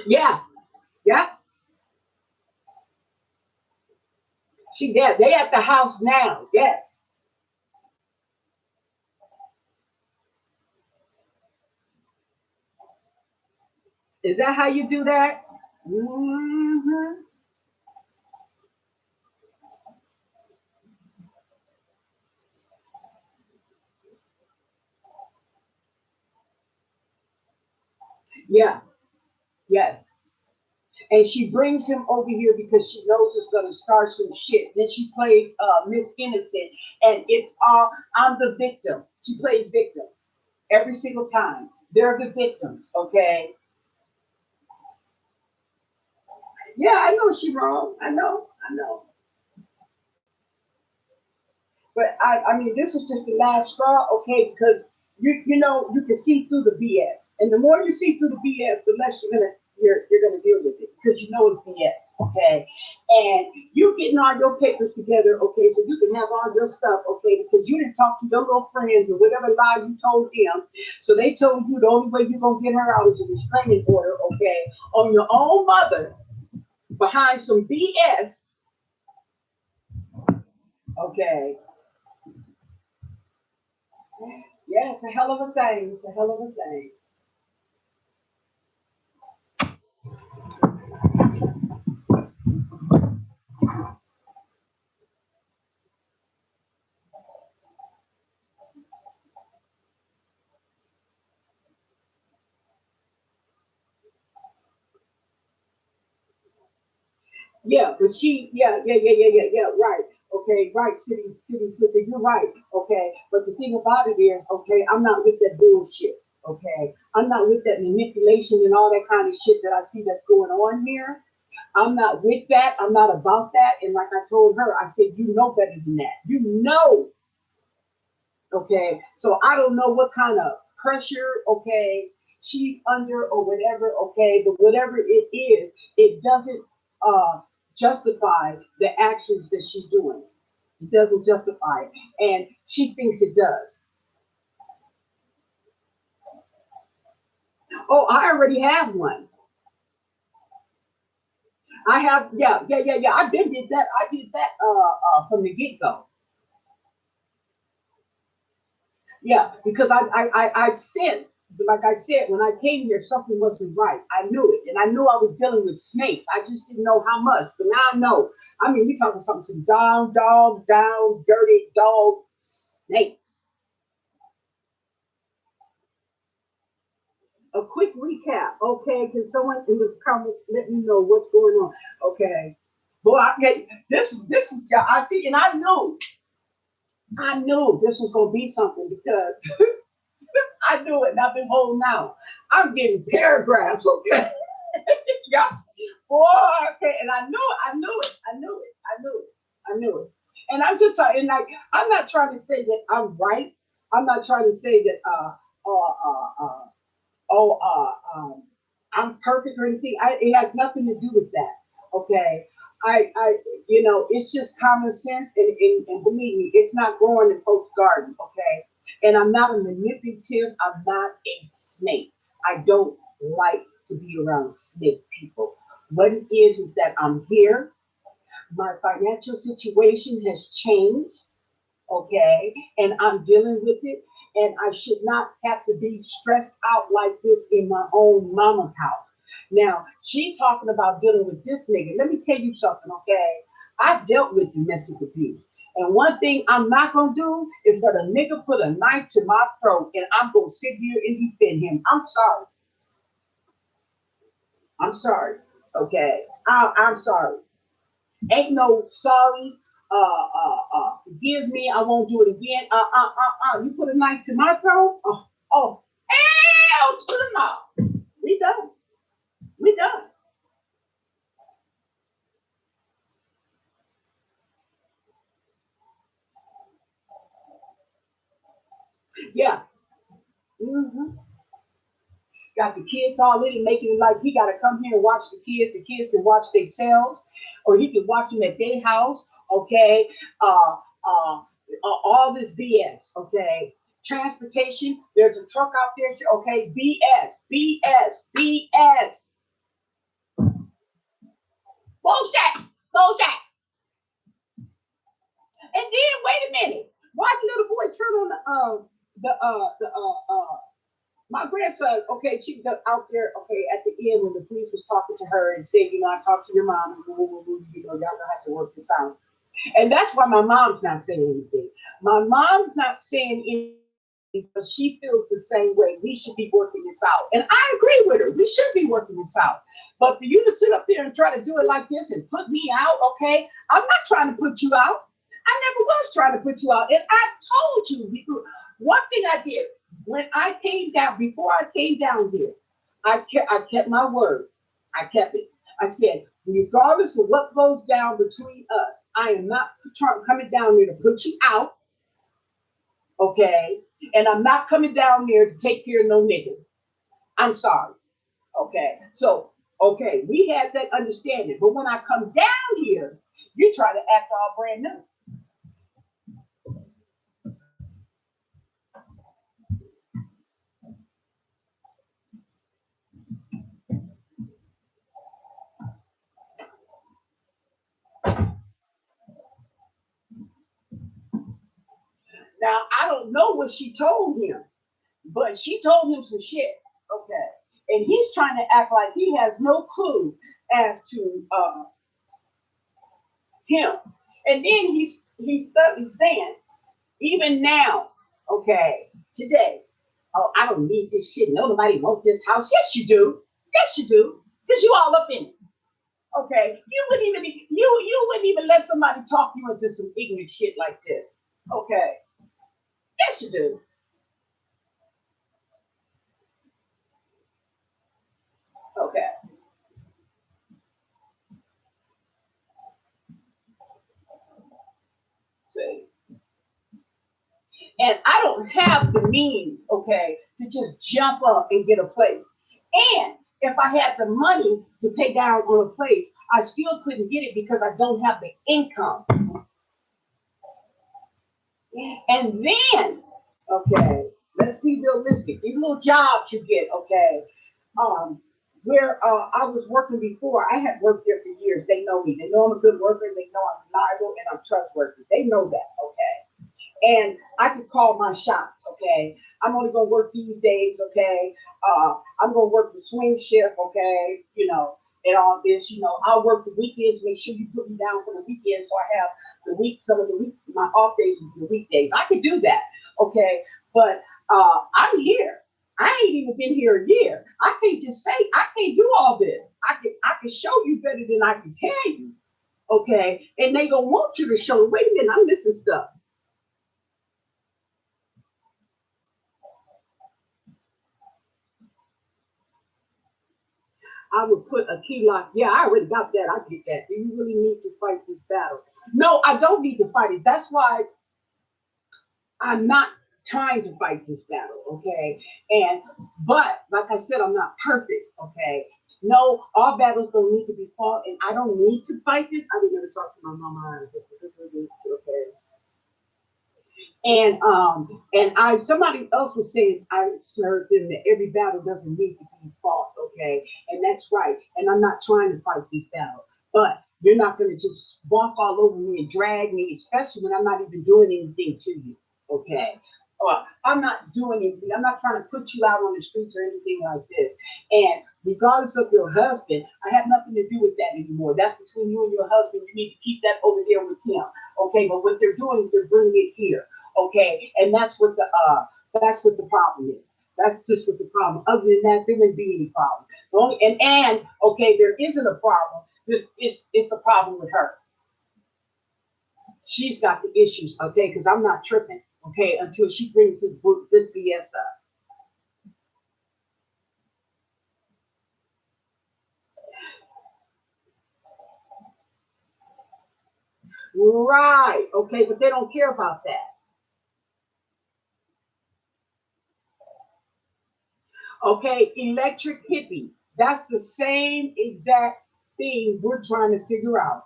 Yeah, yeah. They at the house now. Yes. Is that how you do that? Hmm. Yeah. Yes. And she brings him over here because she knows it's gonna start some shit. Then she plays Miss Innocent, and it's all I'm the victim. She plays victim every single time. They're the victims, okay? Yeah, I know she wrong. I know. But I mean, this is just the last straw, okay? Because you know you can see through the BS, and the more you see through the BS, the less you're gonna deal with it because you know it's BS, okay? And you getting all your papers together, okay, so you can have all your stuff, okay? Because you didn't talk to your little friends or whatever lie you told them, so they told you the only way you're gonna get her out is a restraining order, okay, on your own mother behind some BS, okay? Yeah, it's a hell of a thing. It's a hell of a thing. Yeah, but yeah, right. Okay, right, city slipper, you're right. Okay, but the thing about it is, okay, I'm not with that bullshit. Okay, I'm not with that manipulation and all that kind of shit that I see that's going on here. I'm not with that. I'm not about that. And like I told her, I said, you know better than that. You know, okay. So I don't know what kind of pressure, okay, she's under or whatever, okay, but whatever it is, it doesn't uh justify the actions that she's doing. It doesn't justify it. And she thinks it does. Oh, I already have one. I have, yeah. I did that. I did that from the get-go. Yeah, because I sensed, like I said, when I came here, something wasn't right. I knew it, and I knew I was dealing with snakes. I just didn't know how much, but now I know. I mean, we talking something some down, dirty dog snakes. A quick recap, okay? Can someone in the comments let me know what's going on? Okay, boy, this is I see, and I knew this was gonna be something because I knew it, and I've been holding out. I'm getting paragraphs, okay? Yeah. Boy, okay, and I knew it. And I'm just trying, and like, I'm not trying to say that I'm right. I'm not trying to say that, oh, I'm perfect or anything. It has nothing to do with that. Okay. It's just common sense, and believe me, it's not growing in folks' garden. Okay. And I'm not a manipulative. I'm not a snake. I don't like to be around snake people. What it is that I'm here. My financial situation has changed, okay, and I'm dealing with it, and I should not have to be stressed out like this in my own mama's house. Now, she talking about dealing with this nigga. Let me tell you something, okay? I've dealt with domestic abuse. And one thing I'm not gonna do is let a nigga put a knife to my throat and I'm gonna sit here and defend him. I'm sorry. I'm sorry. Okay. I'm sorry. Ain't no sorries. Forgive me. I won't do it again. You put a knife to my throat. Hell to the no. We done. We done. Yeah. Hmm. Got the kids all in it, making it like he got to come here and watch the kids. The kids can watch themselves, or he can watch them at their house. Okay. All this BS. Okay. Transportation. There's a truck out there. Okay. BS. Bullshit. Bullshit. And then wait a minute. Why the little boy turn on the my grandson, okay, she was out there, okay, at the end when the police was talking to her and said, I talked to your mom, and y'all gonna have to work this out. And that's why my mom's not saying anything. My mom's not saying anything because she feels the same way. We should be working this out. And I agree with her. We should be working this out. But for you to sit up there and try to do it like this and put me out, okay, I'm not trying to put you out. I never was trying to put you out. And I told you, one thing I did when I came down, before I came down here, I kept my word. I kept it. I said, regardless of what goes down between us, I am not coming down there to put you out, okay? And I'm not coming down there to take care of no nigga. I'm sorry, okay? So, okay, we had that understanding. But when I come down here, you try to act all brand new. Now, I don't know what she told him, but she told him some shit, okay? And he's trying to act like he has no clue as to him. And then he's stuck saying, even now, okay, today, oh, I don't need this shit. No, nobody wants this house. Yes, you do. Yes, you do. Because you all up in it. Okay. You wouldn't even let somebody talk you into some ignorant shit like this. Okay. Yes, you do. Okay. See. And I don't have the means, okay, to just jump up and get a place. And if I had the money to pay down on a place, I still couldn't get it because I don't have the income. And then, okay, let's be realistic. These little jobs you get, okay, um, where I was working before, I had worked there for years. They know me. They know I'm a good worker. They know I'm reliable and I'm trustworthy. They know that, okay. And I can call my shots, okay. I'm only gonna work these days, okay. I'm gonna work the swing shift, okay. And all this, I'll work the weekends. Make sure you put me down for the weekends so I have the week, some of the week, my off days will be the weekdays. I can do that, okay. But I'm here. I ain't even been here a year. I can't just say I can't do all this. I can show you better than I can tell you, okay. And they gonna want you to show. Wait a minute, I'm missing stuff. I would put a key lock. Yeah, I already got that. I get that. Do you really need to fight this battle? No, I don't need to fight it. That's why I'm not trying to fight this battle. Okay. But like I said, I'm not perfect. Okay. No, all battles don't need to be fought, and I don't need to fight this. I would never talk to my mama. Okay. And I somebody else was saying I heard them that every battle doesn't need to be fought, okay? And that's right. And I'm not trying to fight this battle, but you're not gonna just walk all over me and drag me, especially when I'm not even doing anything to you, okay? I'm not doing anything. I'm not trying to put you out on the streets or anything like this. And regardless of your husband, I have nothing to do with that anymore. That's between you and your husband. You need to keep that over there with him, okay? But what they're doing is they're bringing it here, okay, and that's what the problem is. That's just what the problem. Other than that, there wouldn't be any problem. The only, and okay, there isn't a problem. This it's a problem with her. She's got the issues, okay, because I'm not tripping, okay, until she brings this BS up. Right, okay, but they don't care about that. Okay, electric hippie. That's the same exact thing we're trying to figure out.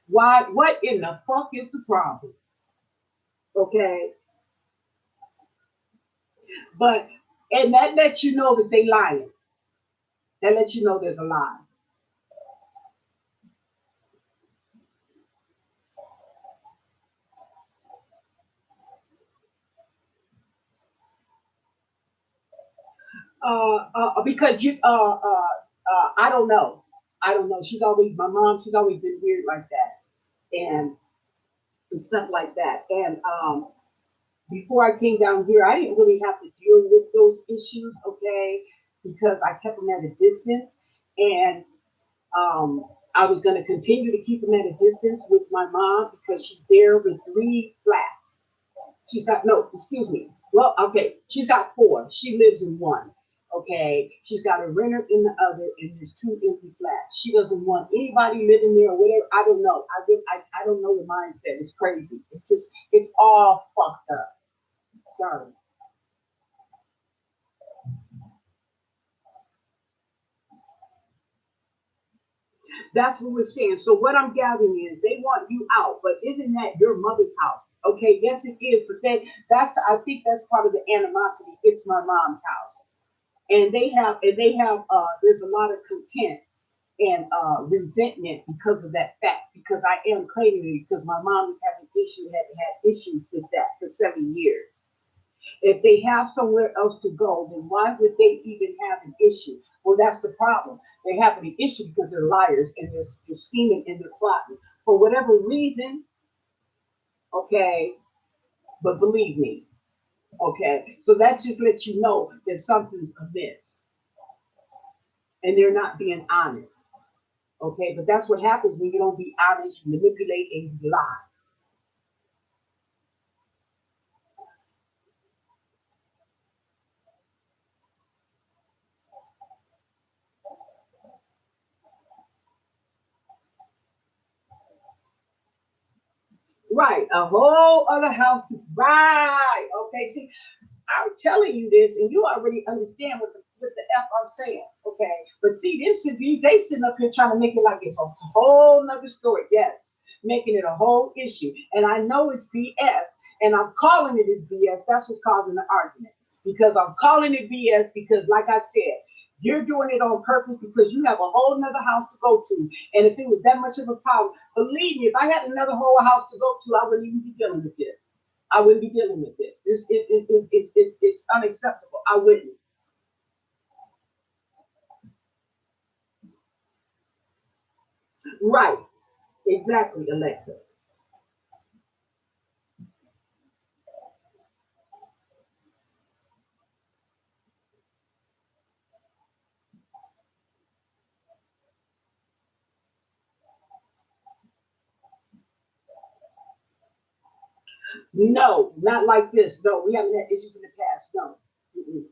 Why? What in the fuck is the problem? Okay, but and that lets you know that they lying. That lets you know there's a lie. Because I don't know. I don't know. She's always my mom. She's always been weird like that, and stuff like that. And before I came down here, I didn't really have to deal with those issues, okay, because I kept them at a distance, and um, I was going to continue to keep them at a distance with my mom because she's there with three flats. She's got no, excuse me. Well, okay, she's got four. She lives in one. Okay, she's got a renter in the other, and there's two empty flats. She doesn't want anybody living there or whatever. I don't know. I don't know the mindset. It's crazy. It's just it's all fucked up. Sorry. That's what we're saying. So what I'm gathering is they want you out, but isn't that your mother's house? Okay, yes it is, but that's I think that's part of the animosity. It's my mom's house, and they have there's a lot of content and resentment because of that fact. Because I am claiming it because my mom was having had issues with that for 7 years. If they have somewhere else to go, then why would they even have an issue? Well, that's the problem. They have an issue because they're liars and they're scheming and they're plotting for whatever reason. Okay, but believe me, okay. So that just lets you know that something's amiss and they're not being honest. Okay, but that's what happens when you don't be honest, you manipulate, and you lie. Right, a whole other house. Right. Okay. See, I'm telling you this, and you already understand what the F I'm saying, okay? But see, this should be they sitting up here trying to make it like it's a whole nother story. Yes, making it a whole issue, and I know it's BS, and I'm calling it as BS. That's what's causing the argument because I'm calling it BS because, like I said. You're doing it on purpose because you have a whole nother house to go to. And if it was that much of a problem, believe me, if I had another whole house to go to, I wouldn't even be dealing with this. I wouldn't be dealing with this. It's unacceptable. I wouldn't. Right. Exactly, Alexa. No, not like this. No, we haven't had issues in the past. No. Mm-mm.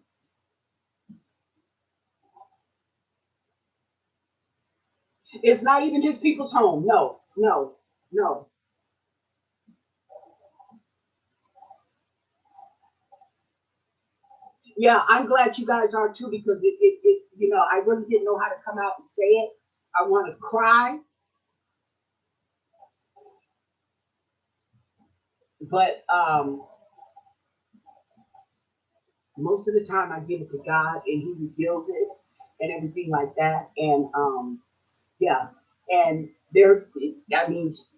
It's not even his people's home. No, no, no. Yeah, I'm glad you guys are too because I really didn't know how to come out and say it. I want to cry, but most of the time I give it to God and He reveals it and everything like that. And yeah, and there, that means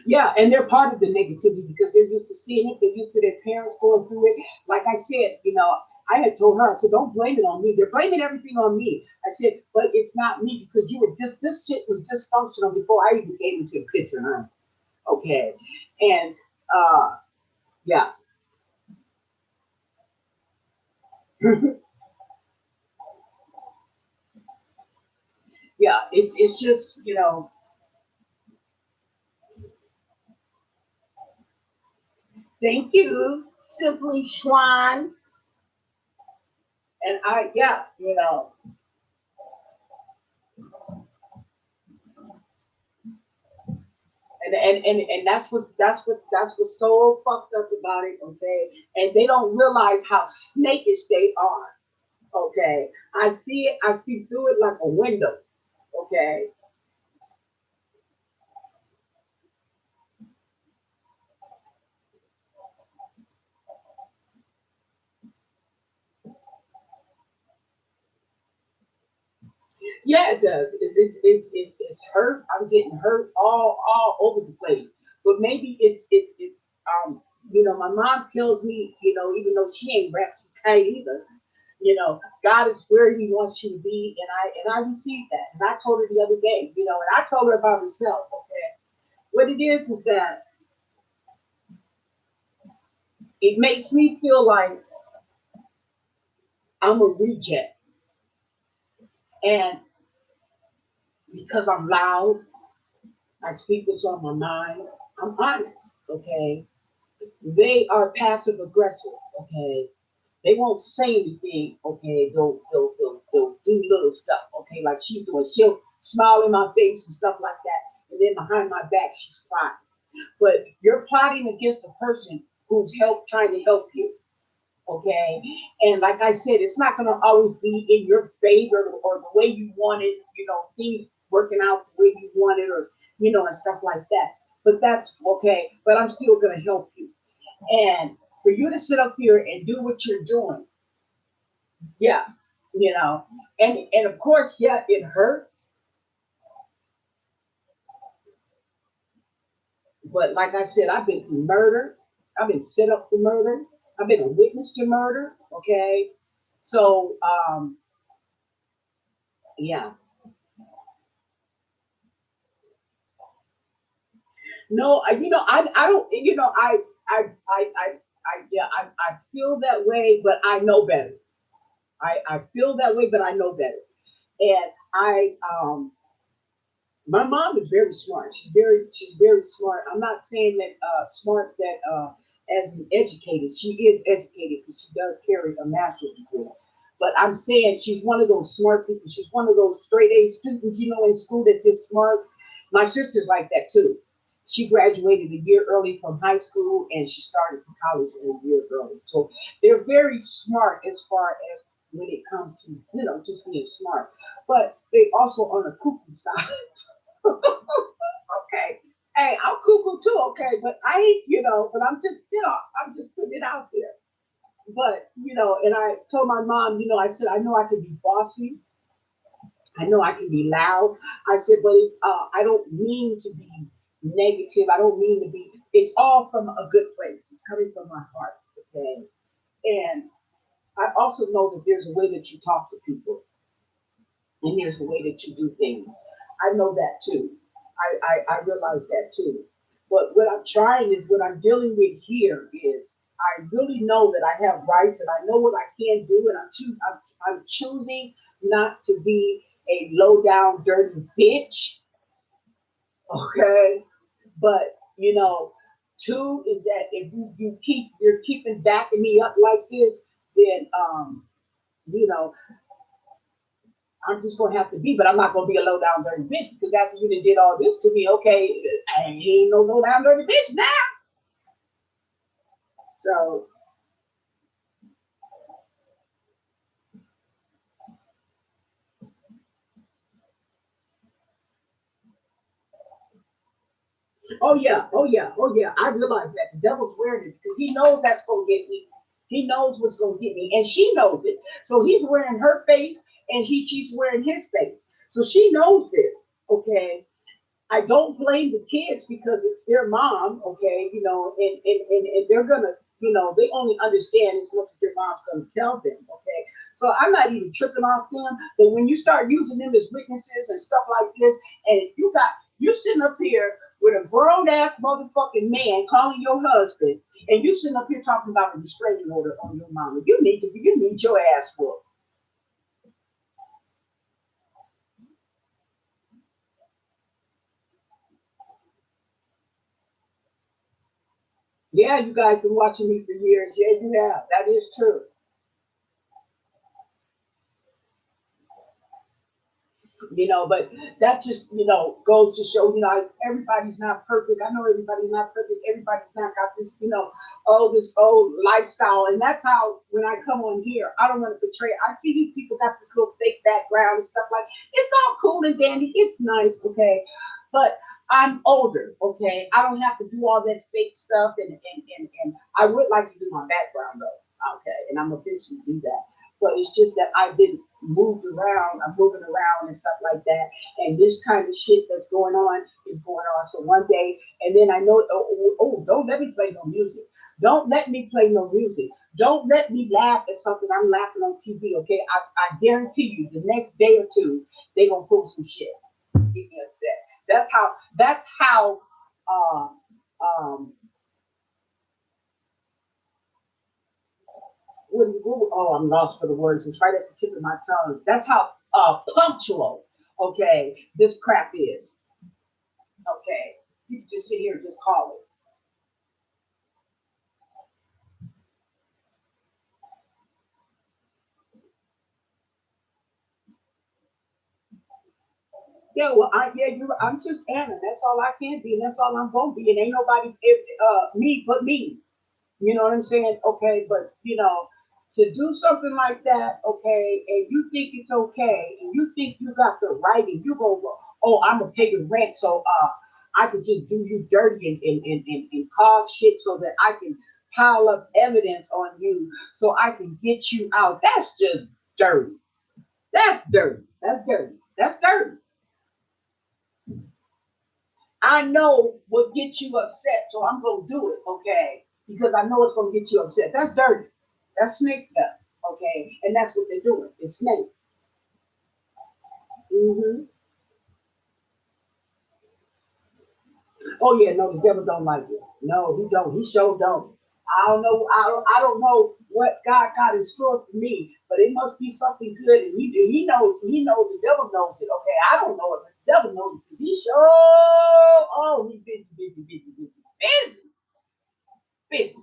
yeah, and they're part of the negativity because they're used to seeing it. They're used to their parents going through it. Like I said, I had told her, I said, don't blame it on me. They're blaming everything on me. I said, but it's not me because you were just this shit was dysfunctional before I even came into the picture, huh? Okay, and yeah, yeah, it's just thank you, simply Schwan, and I yeah, and that's what's so fucked up about it, okay? And they don't realize how snakish they are, okay? I see through it like a window, okay? Yeah, it does. It's hurt. I'm getting hurt all over the place. But maybe it's my mom tells me, even though she ain't wrapped too tight either, God is where He wants you to be, and I received that. And I told her the other day, and I told her about herself. Okay, what it is that it makes me feel like I'm a reject, and because I'm loud, I speak what's on my mind. I'm honest. Okay, they are passive aggressive. Okay, they won't say anything. Okay, they'll do little stuff. Okay, like she's doing. She'll smile in my face and stuff like that, and then behind my back she's plotting. But you're plotting against a person who's trying to help you. Okay, and like I said, it's not going to always be in your favor or the way you want it. Things working out the way you want it, or and stuff like that. But that's okay. But I'm still going to help you. And for you to sit up here and do what you're doing, yeah, you know, and of course, yeah, it hurts. But like I said, I've been through murder. I've been set up for murder. I've been a witness to murder. Okay, so yeah, no, I don't, yeah, I feel that way, but I know better. I feel that way, but I know better. And my mom is very smart. She's very smart. I'm not saying that smart that as an educated. She is educated because she does carry a master's degree. But I'm saying she's one of those smart people. She's one of those straight A students, in school that just smart. My sister's like that too. She graduated a year early from high school and she started college a year early. So they're very smart as far as when it comes to, just being smart. But they also on the cuckoo side. Okay. Hey, I'm cuckoo too, okay, but I ain't, but I'm just putting it out there. But, and I told my mom, I said, I know I can be bossy. I know I can be loud. I said, but I don't mean to be negative. I don't mean to be, it's all from a good place. It's coming from my heart, okay? And I also know that there's a way that you talk to people and there's a way that you do things. I know that too. I realize that too. But what I'm trying is what I'm dealing with here is I really know that I have rights and I know what I can do, and I'm choosing not to be a low down dirty bitch. Okay, but two is that if you're keeping backing me up like this, then you know I'm just gonna have to be, but I'm not gonna be a low down dirty bitch because after you done did all this to me, okay, I ain't no low down dirty bitch now. So, oh yeah, oh yeah, oh yeah. I realize that the devil's wearing it because he knows that's gonna get me. He knows what's gonna get me, and she knows it. So he's wearing her face, and she's wearing his face. So she knows this. Okay, I don't blame the kids because it's their mom, okay, and they're gonna, they only understand as much as their mom's gonna tell them, okay. So I'm not even tripping off them. But when you start using them as witnesses and stuff like this, and you sitting up here with a grown ass motherfucking man calling your husband, and you sitting up here talking about a restraining order on your mama, you need your ass whooped. Yeah, you guys been watching me for years. Yeah, you have. That is true. But that just goes to show everybody's not perfect. I know everybody's not perfect. Everybody's not got this this old lifestyle, and that's how when I come on here, I don't want to portray. I see these people got this little fake background and stuff like it's all cool and dandy. It's nice, okay, but I'm older, okay. I don't have to do all that fake stuff, and I would like to do my background though, okay, and I'm eventually do that. But it's just that I've been moved around. I'm moving around and stuff like that. And this kind of shit that's going on is going on. So one day, and then I know, don't let me play no music. Don't let me play no music. Don't let me laugh at something I'm laughing on TV. Okay, I guarantee you, the next day or two, they gonna pull some shit. Get me upset. That's how. That's how. Uh, um, oh, I'm lost for the words. It's right at the tip of my tongue. That's how punctual, okay, this crap is. Okay, you can just sit here and just call it. Yeah, well, I'm just Anna. That's all I can be, and that's all I'm gonna be. And ain't nobody, me but me. You know what I'm saying? Okay, but to do something like that, okay, and you think it's okay, and you think you got the right, and you go, oh, I'm gonna pay the rent, so I could just do you dirty and cause shit so that I can pile up evidence on you so I can get you out. That's just dirty. That's dirty. That's dirty. That's dirty. I know what gets you upset, so I'm gonna do it, okay? Because I know it's gonna get you upset. That's dirty. That's snake stuff, okay? And that's what they're doing. It's snake. Hmm. Oh yeah, no, the devil don't like it. No, he don't. He sure don't. I don't know. I don't know what God got in store for me, but it must be something good. And he knows. He knows. The devil knows it. Okay, I don't know it, but the devil knows it because he sure. Oh, he's busy, busy, busy, busy, busy, busy.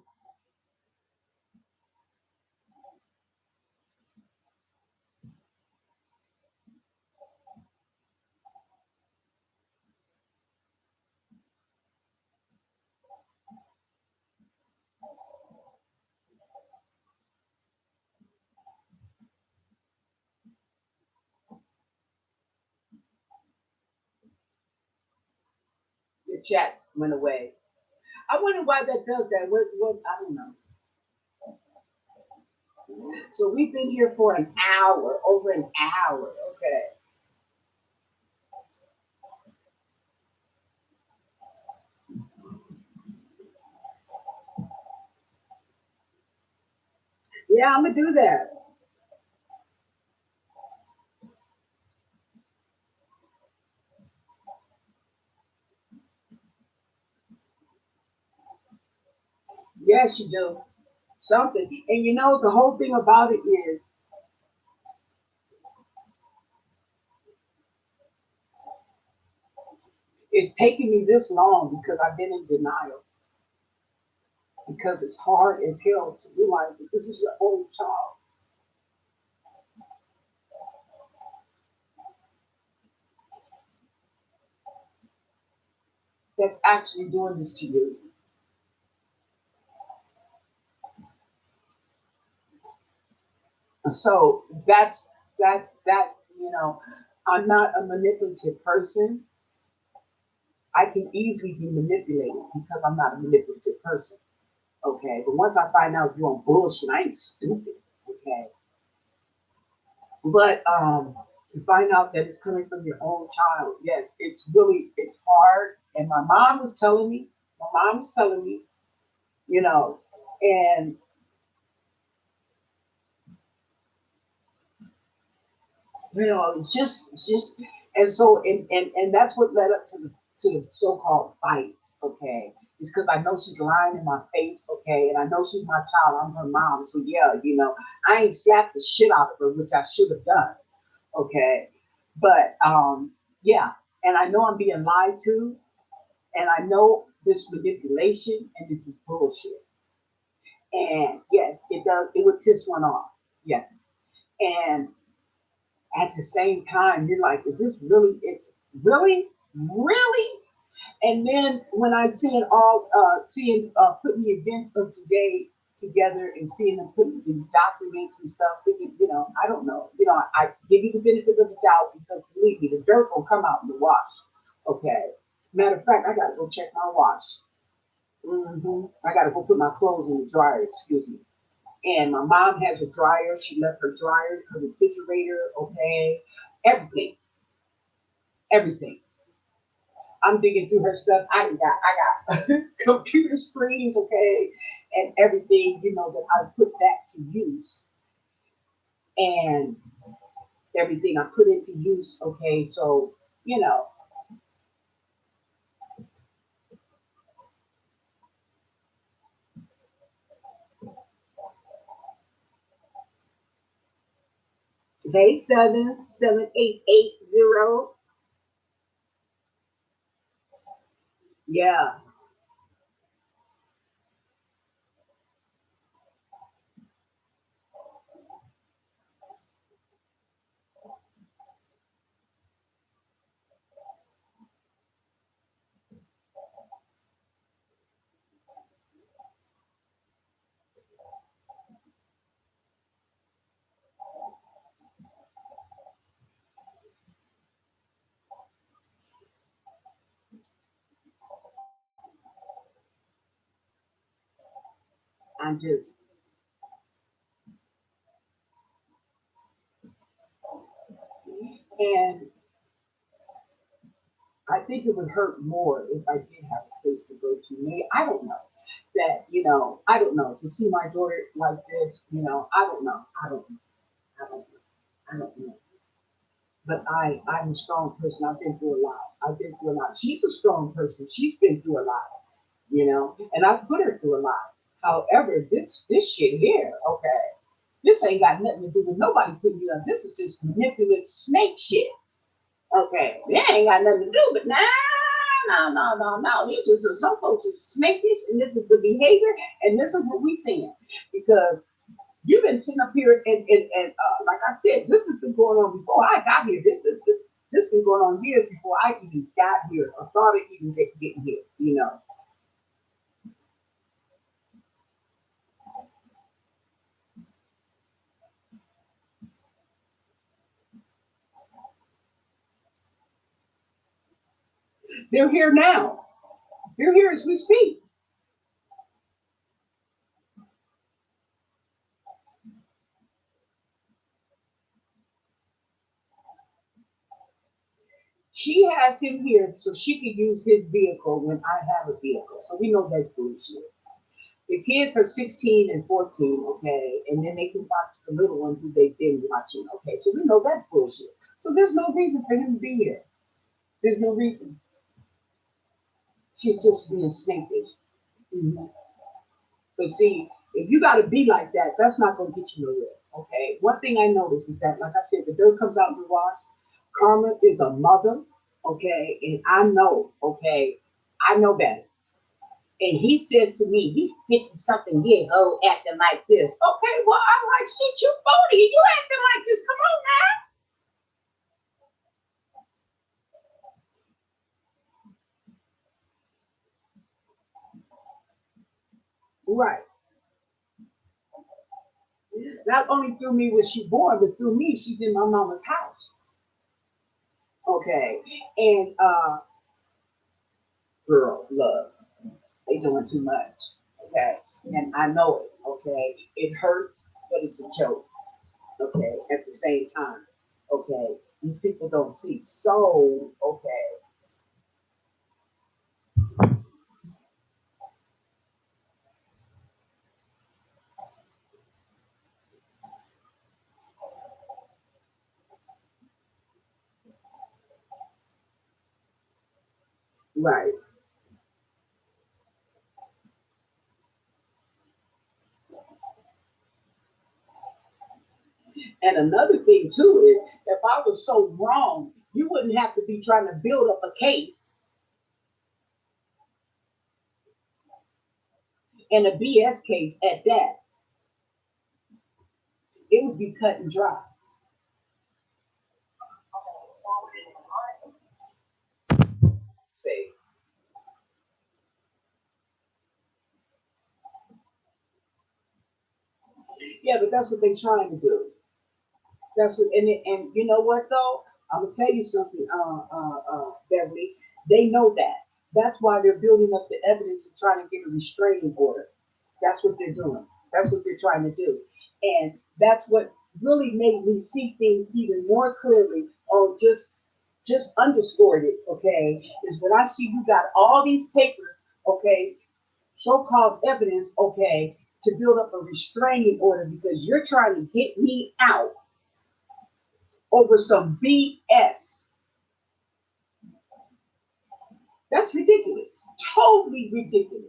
The chats went away. I wonder why that does that. What I don't know. So we've been here for an hour, over an hour. Okay. Yeah, I'm gonna do that. Yes, you do something. And the whole thing about it is it's taking me this long because I've been in denial. Because it's hard as hell to realize that this is your only child that's actually doing this to you. And so that's I'm not a manipulative person. I can easily be manipulated because I'm not a manipulative person. Okay, but once I find out you're on bullshit, I ain't stupid. Okay, but to find out that it's coming from your own child, yes, it's hard. And my mom was telling me, you know, and it's just, and so and that's what led up to the so-called fights. Okay, it's because I know she's lying in my face. Okay, and I know she's my child. I'm her mom, so yeah, I ain't slapped the shit out of her, which I should have done. Okay, but yeah, and I know I'm being lied to, and I know this manipulation and this is bullshit. And yes, it does. It would piss one off. Yes, and at the same time, you're like, is this really? It's really, really. And then when I seeing seeing putting the events of today together and seeing them putting the documents and stuff, thinking, I don't know, I give you the benefit of the doubt because believe me, the dirt will come out in the wash. Okay. Matter of fact, I gotta go check my wash. I gotta go put my clothes in the dryer. Excuse me. And my mom has a dryer. She left her dryer, her refrigerator, okay, everything, everything. I'm digging through her stuff. I got computer screens, okay, and everything, that I put back to use, and everything I put into use, okay. So, you know, they 77880. Yeah, I'm just, and I think it would hurt more if I did have a place to go to. Maybe I don't know that, I don't know, to see my daughter like this, I don't know, I don't know, I don't know, I don't know. But I'm a strong person. I've been through a lot. I've been through a lot. She's a strong person. She's been through a lot, and I've put her through a lot. However, this shit here, okay, this ain't got nothing to do with nobody putting you up. This is just manipulative snake shit. Okay, that ain't got nothing to do, but nah, no, no, no, no. You just some folks are snakish, and this is the behavior, and this is what we seeing because you've been sitting up here, and like I said, this has been going on before I got here. This been going on years before I even got here or thought of even getting here. They're here now. They're here as we speak. She has him here so she can use his vehicle when I have a vehicle. So we know that's bullshit. The kids are 16 and 14, okay, and then they can watch the little one who they've been watching, okay. So we know that's bullshit. So there's no reason for him to be here. There's no reason. She's just being stinky. Mhm. But see, if you got to be like that, that's not going to get you nowhere. Okay. One thing I noticed is that, like I said, the dirt comes out in the wash. Karma is a mother. Okay. And I know, okay, I know better. And he says to me, he's 50 something years old acting like this. Okay. Well, I'm like, shit, you 40 and you acting like this. Come on now. Right. Not only through me was she born, but through me, she's in my mama's house. Okay. And, girl, love. They doing too much. Okay. And I know it. Okay. It hurts, but it's a joke. Okay. At the same time. Okay. These people don't see. So, okay. Right. And another thing too is if I was so wrong, you wouldn't have to be trying to build up a case and a BS case at that. It would be cut and dry. Say, yeah, but that's what they're trying to do. That's what, and you know what though? I'm gonna tell you something, Beverly. They know that. That's why they're building up the evidence and trying to get a restraining order. That's what they're doing. That's what they're trying to do. And that's what really made me see things even more clearly, or just underscored it, okay, is when I see you got all these papers, okay, so-called evidence, okay, to build up a restraining order because you're trying to get me out over some BS. That's ridiculous. Totally ridiculous.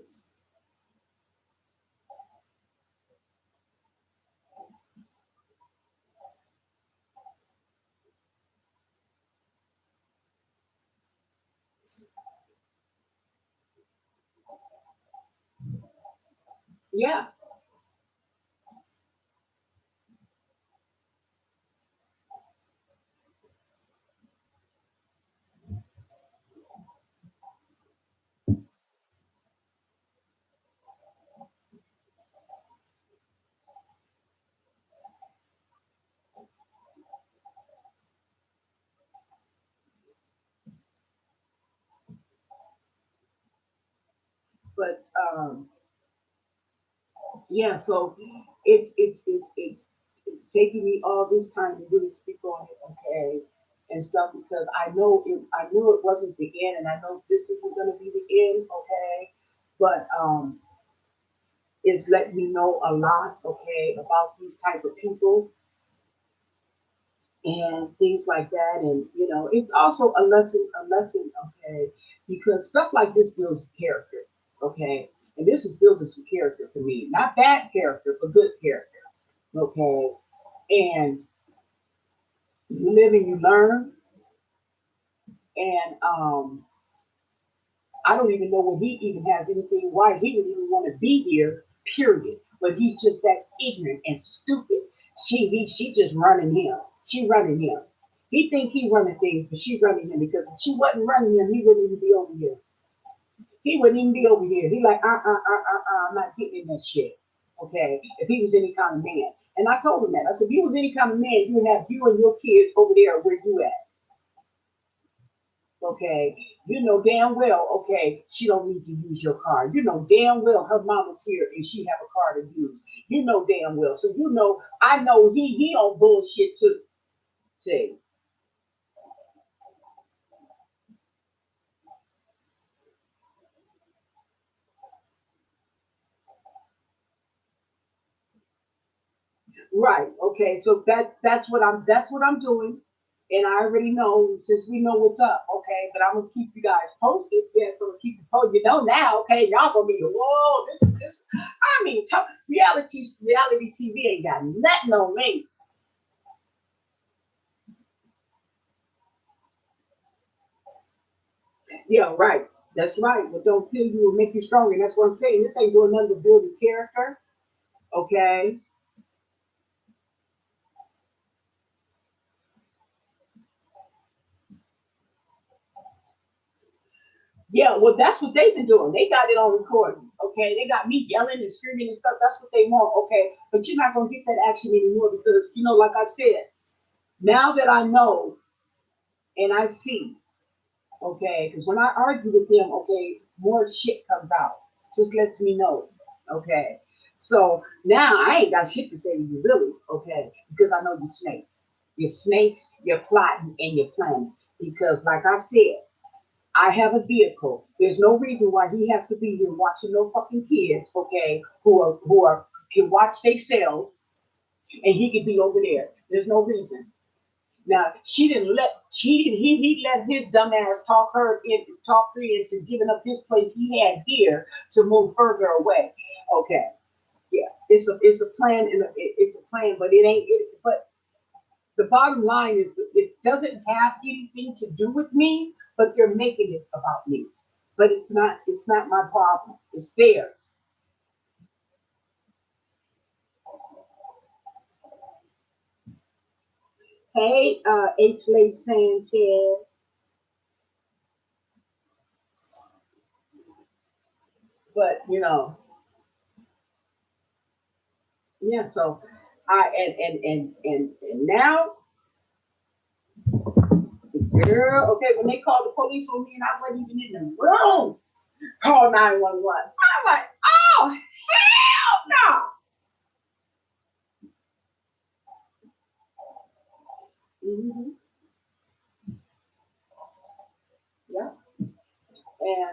Yeah, but yeah, so it's taking me all this time to really speak on it, okay, and stuff because I knew it wasn't the end, and I know this isn't going to be the end, okay, but it's let me know a lot, okay, about these type of people and things like that, and it's also a lesson, okay, because stuff like this builds character, okay, and this is building some character for me, not bad character, but good character, okay, and you live and you learn, and I don't even know when he even has anything why he would even want to be here, period. But he's just that ignorant and stupid. She just running him. She running him. He think he running things, but she running him because if she wasn't running him, he wouldn't even be over here. He wouldn't even be over here. He like, I'm not getting in that shit. Okay. If he was any kind of man. And I told him that. I said, if you was any kind of man, you would have you and your kids over there where you at. Okay, you know damn well, okay, she don't need to use your car. You know damn well her mama's here and she have a car to use. You know damn well. So I know he on bullshit too. See, right? Okay, so that's what I'm doing, and I already know since we know what's up. Okay, but I'm gonna keep you guys posted. Yeah, so I'm gonna keep you posted. You know now, okay, y'all gonna be whoa. This. I mean, reality TV ain't got nothing on me. Yeah, right. That's right. What don't kill you will make you stronger. And that's what I'm saying. This ain't doing nothing to build your character. Okay. Yeah, well, that's what they've been doing. They got it on recording. Okay. They got me yelling and screaming and stuff. That's what they want. Okay. But you're not going to get that action anymore because, like I said, now that I know and I see, okay, because when I argue with them, okay, more shit comes out. Just lets me know. Okay. So now I ain't got shit to say to you, really, okay, because I know you snakes. You're snakes, you're plotting, and you're planning. Because, like I said, I have a vehicle. There's no reason why he has to be here watching no fucking kids, okay, who are can watch themselves, and he could be over there. There's no reason. Now he let his dumb ass talk her into giving up his place he had here to move further away. Okay, yeah, it's a plan and it's a plan, but it ain't it. But the bottom line is it doesn't have anything to do with me, but they're making it about me. But it's not my problem. It's theirs. Hey, H. Lay Sanchez, but yeah. So I and now, girl, okay, when they called the police on me and I wasn't even in the room, call 911. I'm like, oh hell no. Hmm. Yeah. And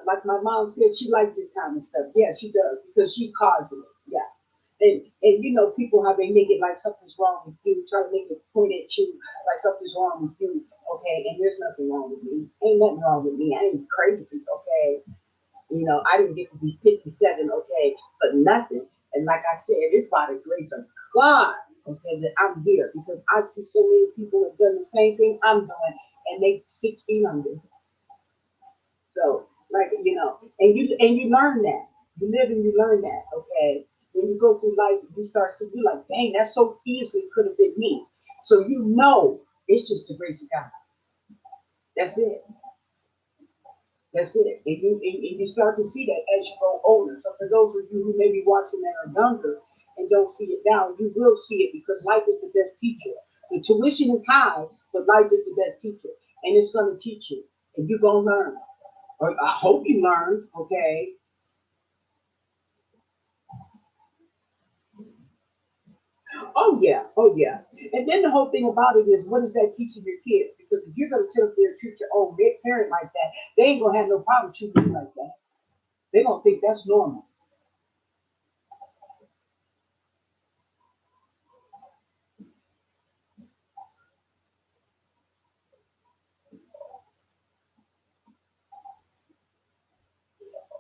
like my mom said, she likes this kind of stuff. Yeah, she does because she causing it. Yeah. And you know people how they make it like something's wrong with you, try to make it point at you like something's wrong with you. Okay, and there's nothing wrong with me. Ain't nothing wrong with me. I ain't crazy. Okay, you know I didn't get to be 57. Okay, but nothing. And like I said, it's by the grace of God. Okay, that I'm here because I see so many people have done the same thing I'm doing, and they 16 under. So, like and you learn that. You live and you learn that. Okay. When you go through life, you start to be like, dang, that so easily could have been me. So you know it's just the grace of God. That's it. That's it. And you start to see that as you go older. So for those of you who may be watching that are younger and don't see it now, you will see it because life is the best teacher. The tuition is high, but life is the best teacher. And it's gonna teach you. And you're gonna learn. Or I hope you learn, okay? Oh yeah, oh yeah. And then the whole thing about it is, what is that teaching your kids? Because if you're gonna sit up there and treat your own parent like that, they ain't gonna have no problem treating you like that. They gonna think that's normal.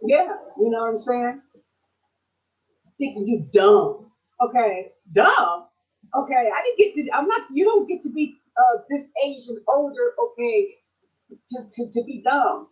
Yeah, you know what I'm saying? Thinking you dumb. Okay, dumb. Okay, I didn't get to. I'm not. You don't get to be this age and older. Okay, to be dumb.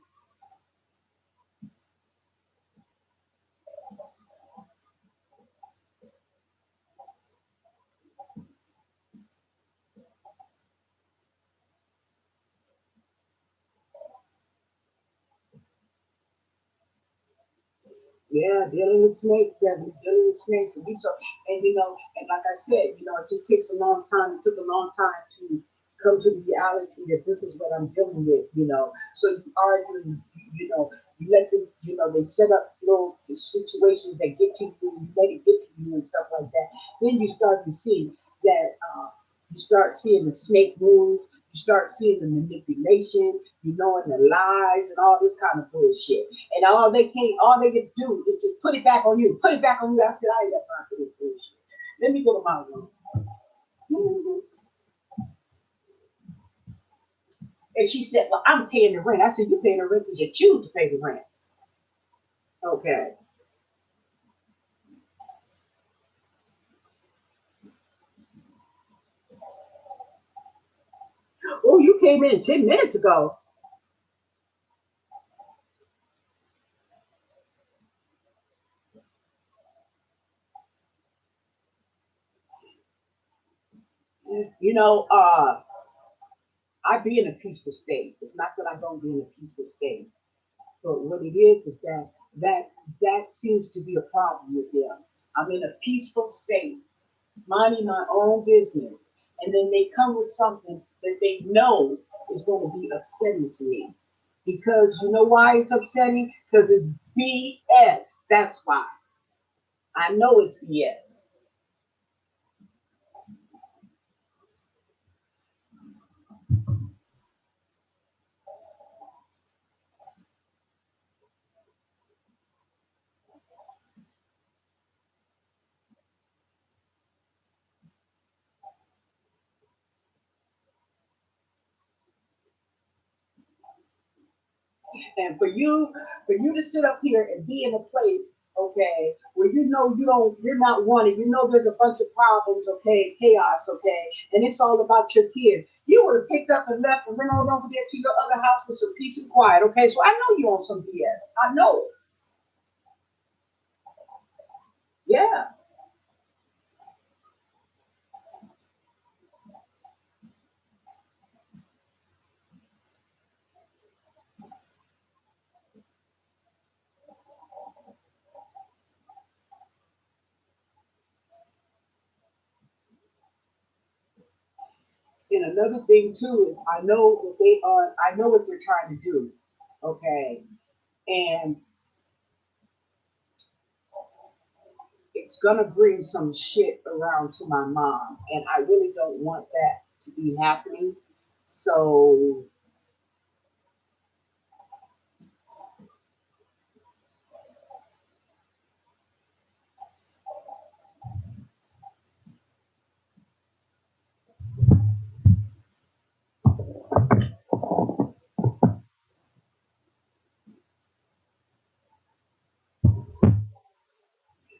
Yeah, dealing with snakes, definitely dealing with snakes, and we so and and like I said, it just takes a long time. It took a long time to come to the reality that this is what I'm dealing with. So you argue, you let them, they set up little situations that get to you, you let it get to you and stuff like that. Then you start to see that you start seeing the snake moves, you start seeing the manipulation, and the lies and all this kind of bullshit. And all they can do is just put it back on you. Put it back on you. I said, I ain't got time for this bullshit. Let me go to my room. Mhm. And she said, well, I'm paying the rent. I said, you paying the rent because you choose to pay the rent. Okay. Oh, you came in 10 minutes ago. You know, I be in a peaceful state. It's not that I don't be in a peaceful state. But what it is that that seems to be a problem with them. I'm in a peaceful state, minding my own business, and then they come with something that they know is going to be upsetting to me. Because you know why it's upsetting? Because it's BS. That's why. I know it's BS. And for you to sit up here and be in a place, okay, where you're not wanted, there's a bunch of problems, okay, chaos, okay, and it's all about your kids. You would have picked up and left and went on over there to your other house with some peace and quiet, okay? So I know you on some BS. I know it. Yeah. And another thing too is I know what they're trying to do. Okay. And it's gonna bring some shit around to my mom. And I really don't want that to be happening. So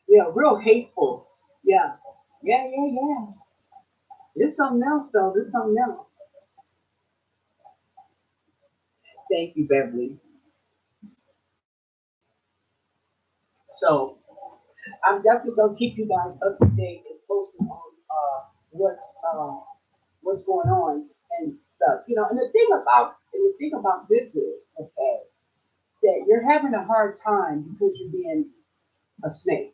yeah, real hateful. Yeah, yeah. There's something else though. There's something else. Thank you, Beverly. So I'm definitely gonna keep you guys up to date and posting on what's uh, what's going on and stuff. You know, and the thing about this is okay that you're having a hard time because you're being a snake.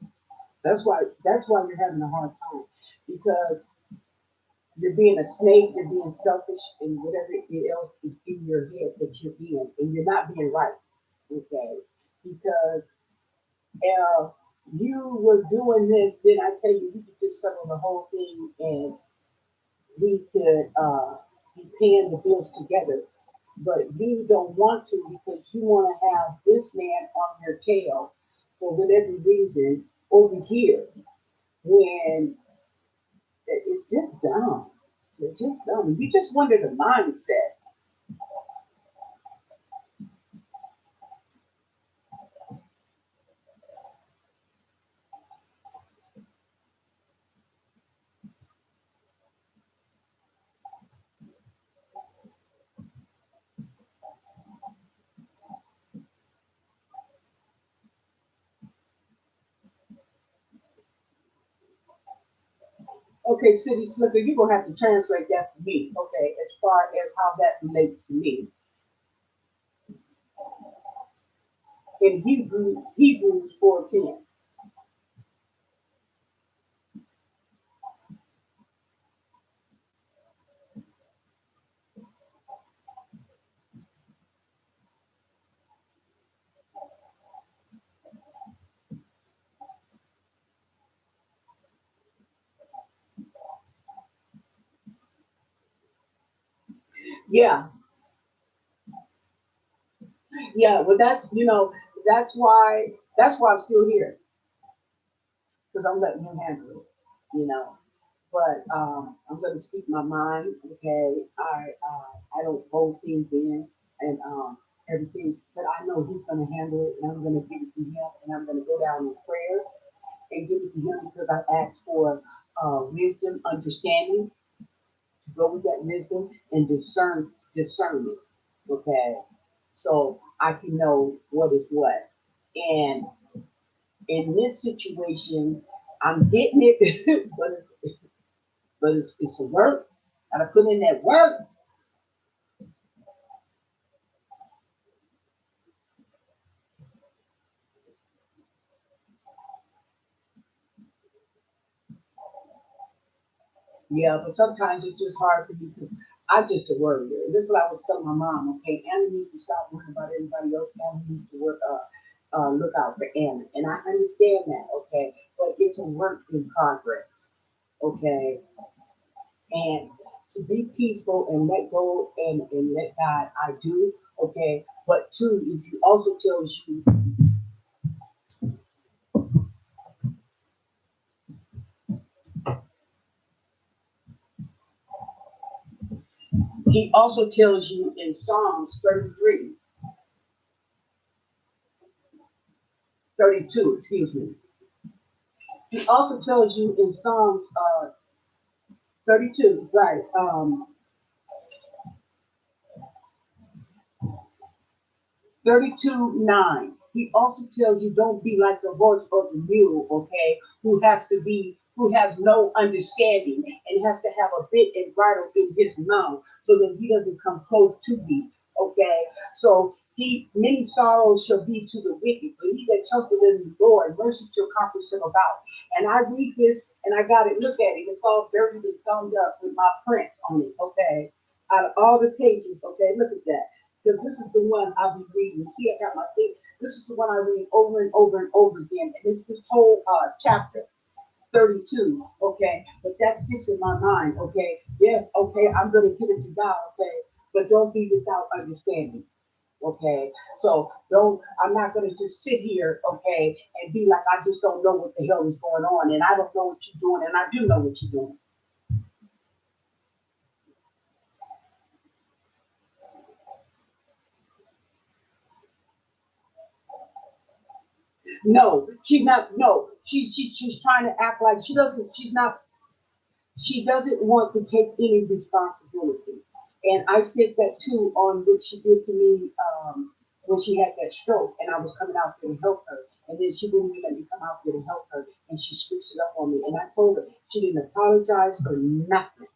That's why you're having a hard time because you're being a snake, you're being selfish, and whatever else is in your head that you're in, and you're not being right. Okay, because if you were doing this, then I tell you, we could just settle the whole thing and we could be paying the bills together. But you don't want to because you want to have this man on your tail for whatever reason over here when it's just dumb. It's just dumb. You just wonder the mindset. Okay, City Slicker, you're gonna have to translate that for me. Okay, as far as how that relates to me in Hebrews 4:10. Yeah, yeah. Well, that's why I'm still here because I'm letting him handle it. You know, but I'm gonna speak my mind. Okay, I don't hold things in and everything, but I know he's gonna handle it, and I'm gonna give it to him, and I'm gonna go down in prayer and give it to him because I asked for wisdom, understanding to go with that wisdom and discernment. Okay, so I can know what is what. And in this situation, I'm getting it, but it's a work. Gotta put in that work. Yeah, but sometimes it's just hard for me because I'm just a worrier. This is what I was telling my mom. Okay, Anna needs to stop worrying about everybody else. Anna needs to look out for Anna, and I understand that. Okay, but it's a work in progress. Okay, and to be peaceful and let go and let God, I do. Okay, but two is He also tells you. He also tells you in Psalms 33, 32. Excuse me. He also tells you in Psalms 32, right? 32:9. He also tells you don't be like the horse or the mule, okay, who has no understanding and has to have a bit and bridle in his mouth so that he doesn't come close to me, okay? So he many sorrows shall be to the wicked, but he that trusteth in the Lord, mercy shall accomplish him about. And I read this and I got it, look at it, it's all dirty and thumbed up with my print on it, okay? Out of all the pages, okay, look at that because this is the one I'll be reading. See, I got my thing. This is the one I read over and over and over again, and it's this whole chapter 32. Okay, but that sticks in my mind. Okay, Yes, okay, I'm gonna give it to God, okay, but don't be without understanding. Okay, so don't. I'm not gonna just sit here, okay, and be like I just don't know what the hell is going on, and I don't know what you're doing, and I do know what you're doing. No, she's not. No, she's trying to act like she doesn't. She's not. She doesn't want to take any responsibility. And I said that too on what she did to me when she had that stroke, and I was coming out there to help her, and then she wouldn't even let me come out there to help her, and she switched it up on me. And I told her she didn't apologize for nothing.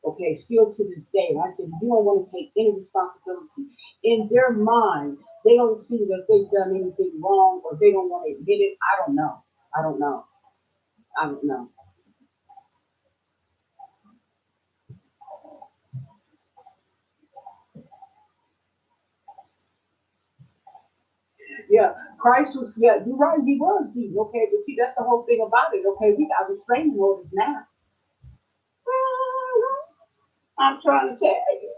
Okay, still to this day. And I said, you don't want to take any responsibility. In their mind, they don't see that they've done anything wrong, or they don't want to admit it. I don't know. I don't know. I don't know. Yeah, Christ was, yeah, you're right, he was beaten, okay, but see, that's the whole thing about it, okay, we got restraining orders now. Mhm. I'm trying to tell you.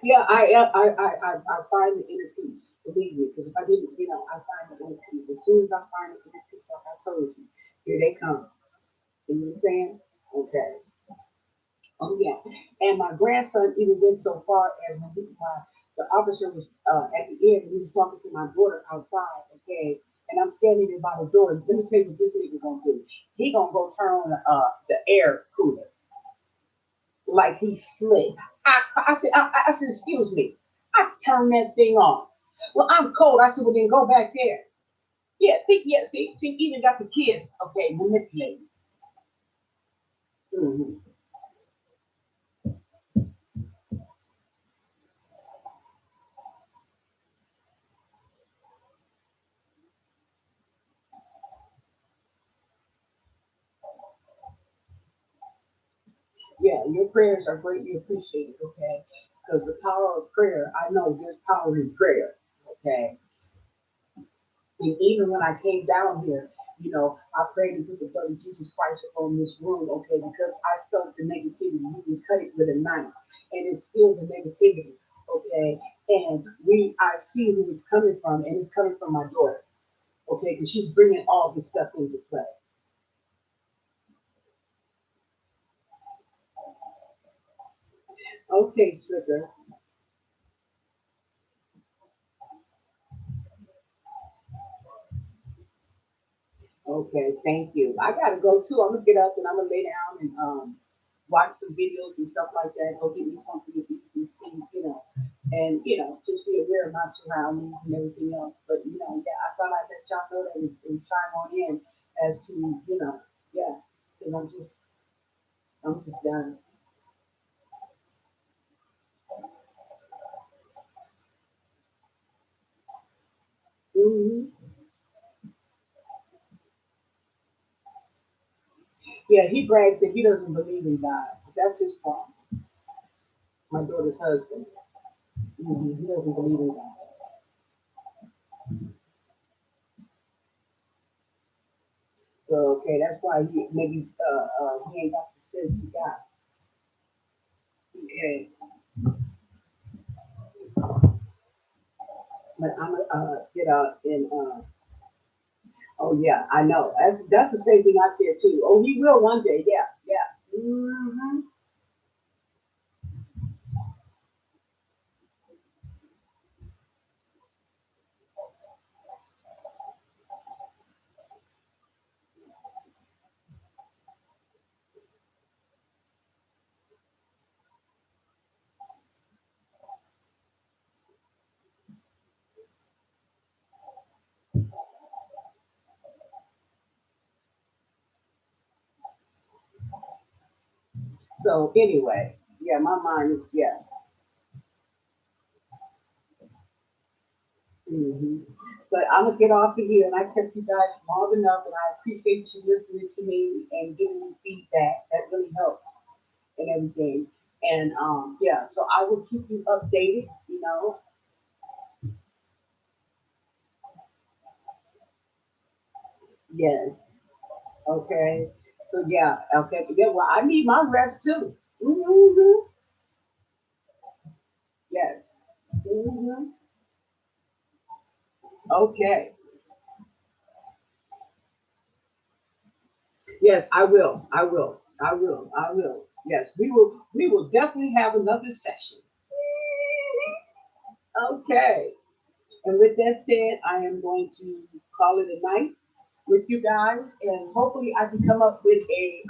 Yeah, I find the inner peace, believe me, because if I didn't, I find the inner peace. As soon as I find the inner peace, like I told you, here they come. See what I'm saying? Okay. Oh yeah, and my grandson even went so far as when the officer was at the end, and he was talking to my daughter outside. Okay, and I'm standing there by the door. And let me tell you what this nigga gonna do. He gonna go turn on the air cooler like he's slick. I said, excuse me. I turned that thing on. Well, I'm cold. I said, well then go back there. Yeah, yeah. See, even got the kids. Okay, manipulating. Hmm. Yeah, your prayers are greatly appreciated, okay? Because the power of prayer, I know there's power in prayer, okay? And even when I came down here, I prayed and put the blood of Jesus Christ upon this room, okay? Because I felt the negativity. You can cut it with a knife, and it's still the negativity, okay? And I see who it's coming from, and it's coming from my daughter, okay? Because she's bringing all this stuff into play. Okay, sugar. Okay, thank you. I gotta go too. I'm gonna get up and I'm gonna lay down and watch some videos and stuff like that. Go get me something to eat and see, and just be aware of my surroundings and everything else. But yeah, I thought I'd let y'all know that and chime on in as to yeah, because I'm just done. Hmm. Yeah, he brags that he doesn't believe in God. That's his problem. My daughter's husband. He doesn't believe in God. So okay, that's why he ain't got the sense he got. Okay, but I'm gonna get out and oh yeah, I know. That's the same thing I said too. Oh, he will one day. Yeah, yeah. So anyway, yeah, my mind is yeah. hmm But I'm gonna get off of here, and I kept you guys long enough, and I appreciate you listening to me and giving me feedback. That really helps and everything. And yeah, so I will keep you updated. Yes. Okay. So yeah, okay. Yeah, well, I need my rest too. Hmm. Yes. Hmm. Okay. Yes, I will. I will. I will. I will. Yes, we will. We will definitely have another session. Okay. And with that said, I am going to call it a night with you guys, and hopefully I can come up with a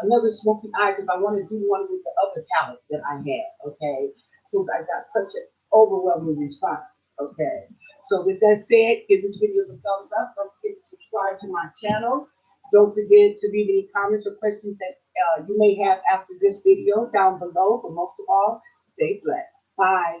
another smoky eye because I want to do one with the other palette that I had. Okay, since I got such an overwhelming response. Okay, so with that said, give this video a thumbs up. Don't forget to subscribe to my channel. Don't forget to leave any comments or questions that you may have after this video down below. But most of all, stay blessed. Bye.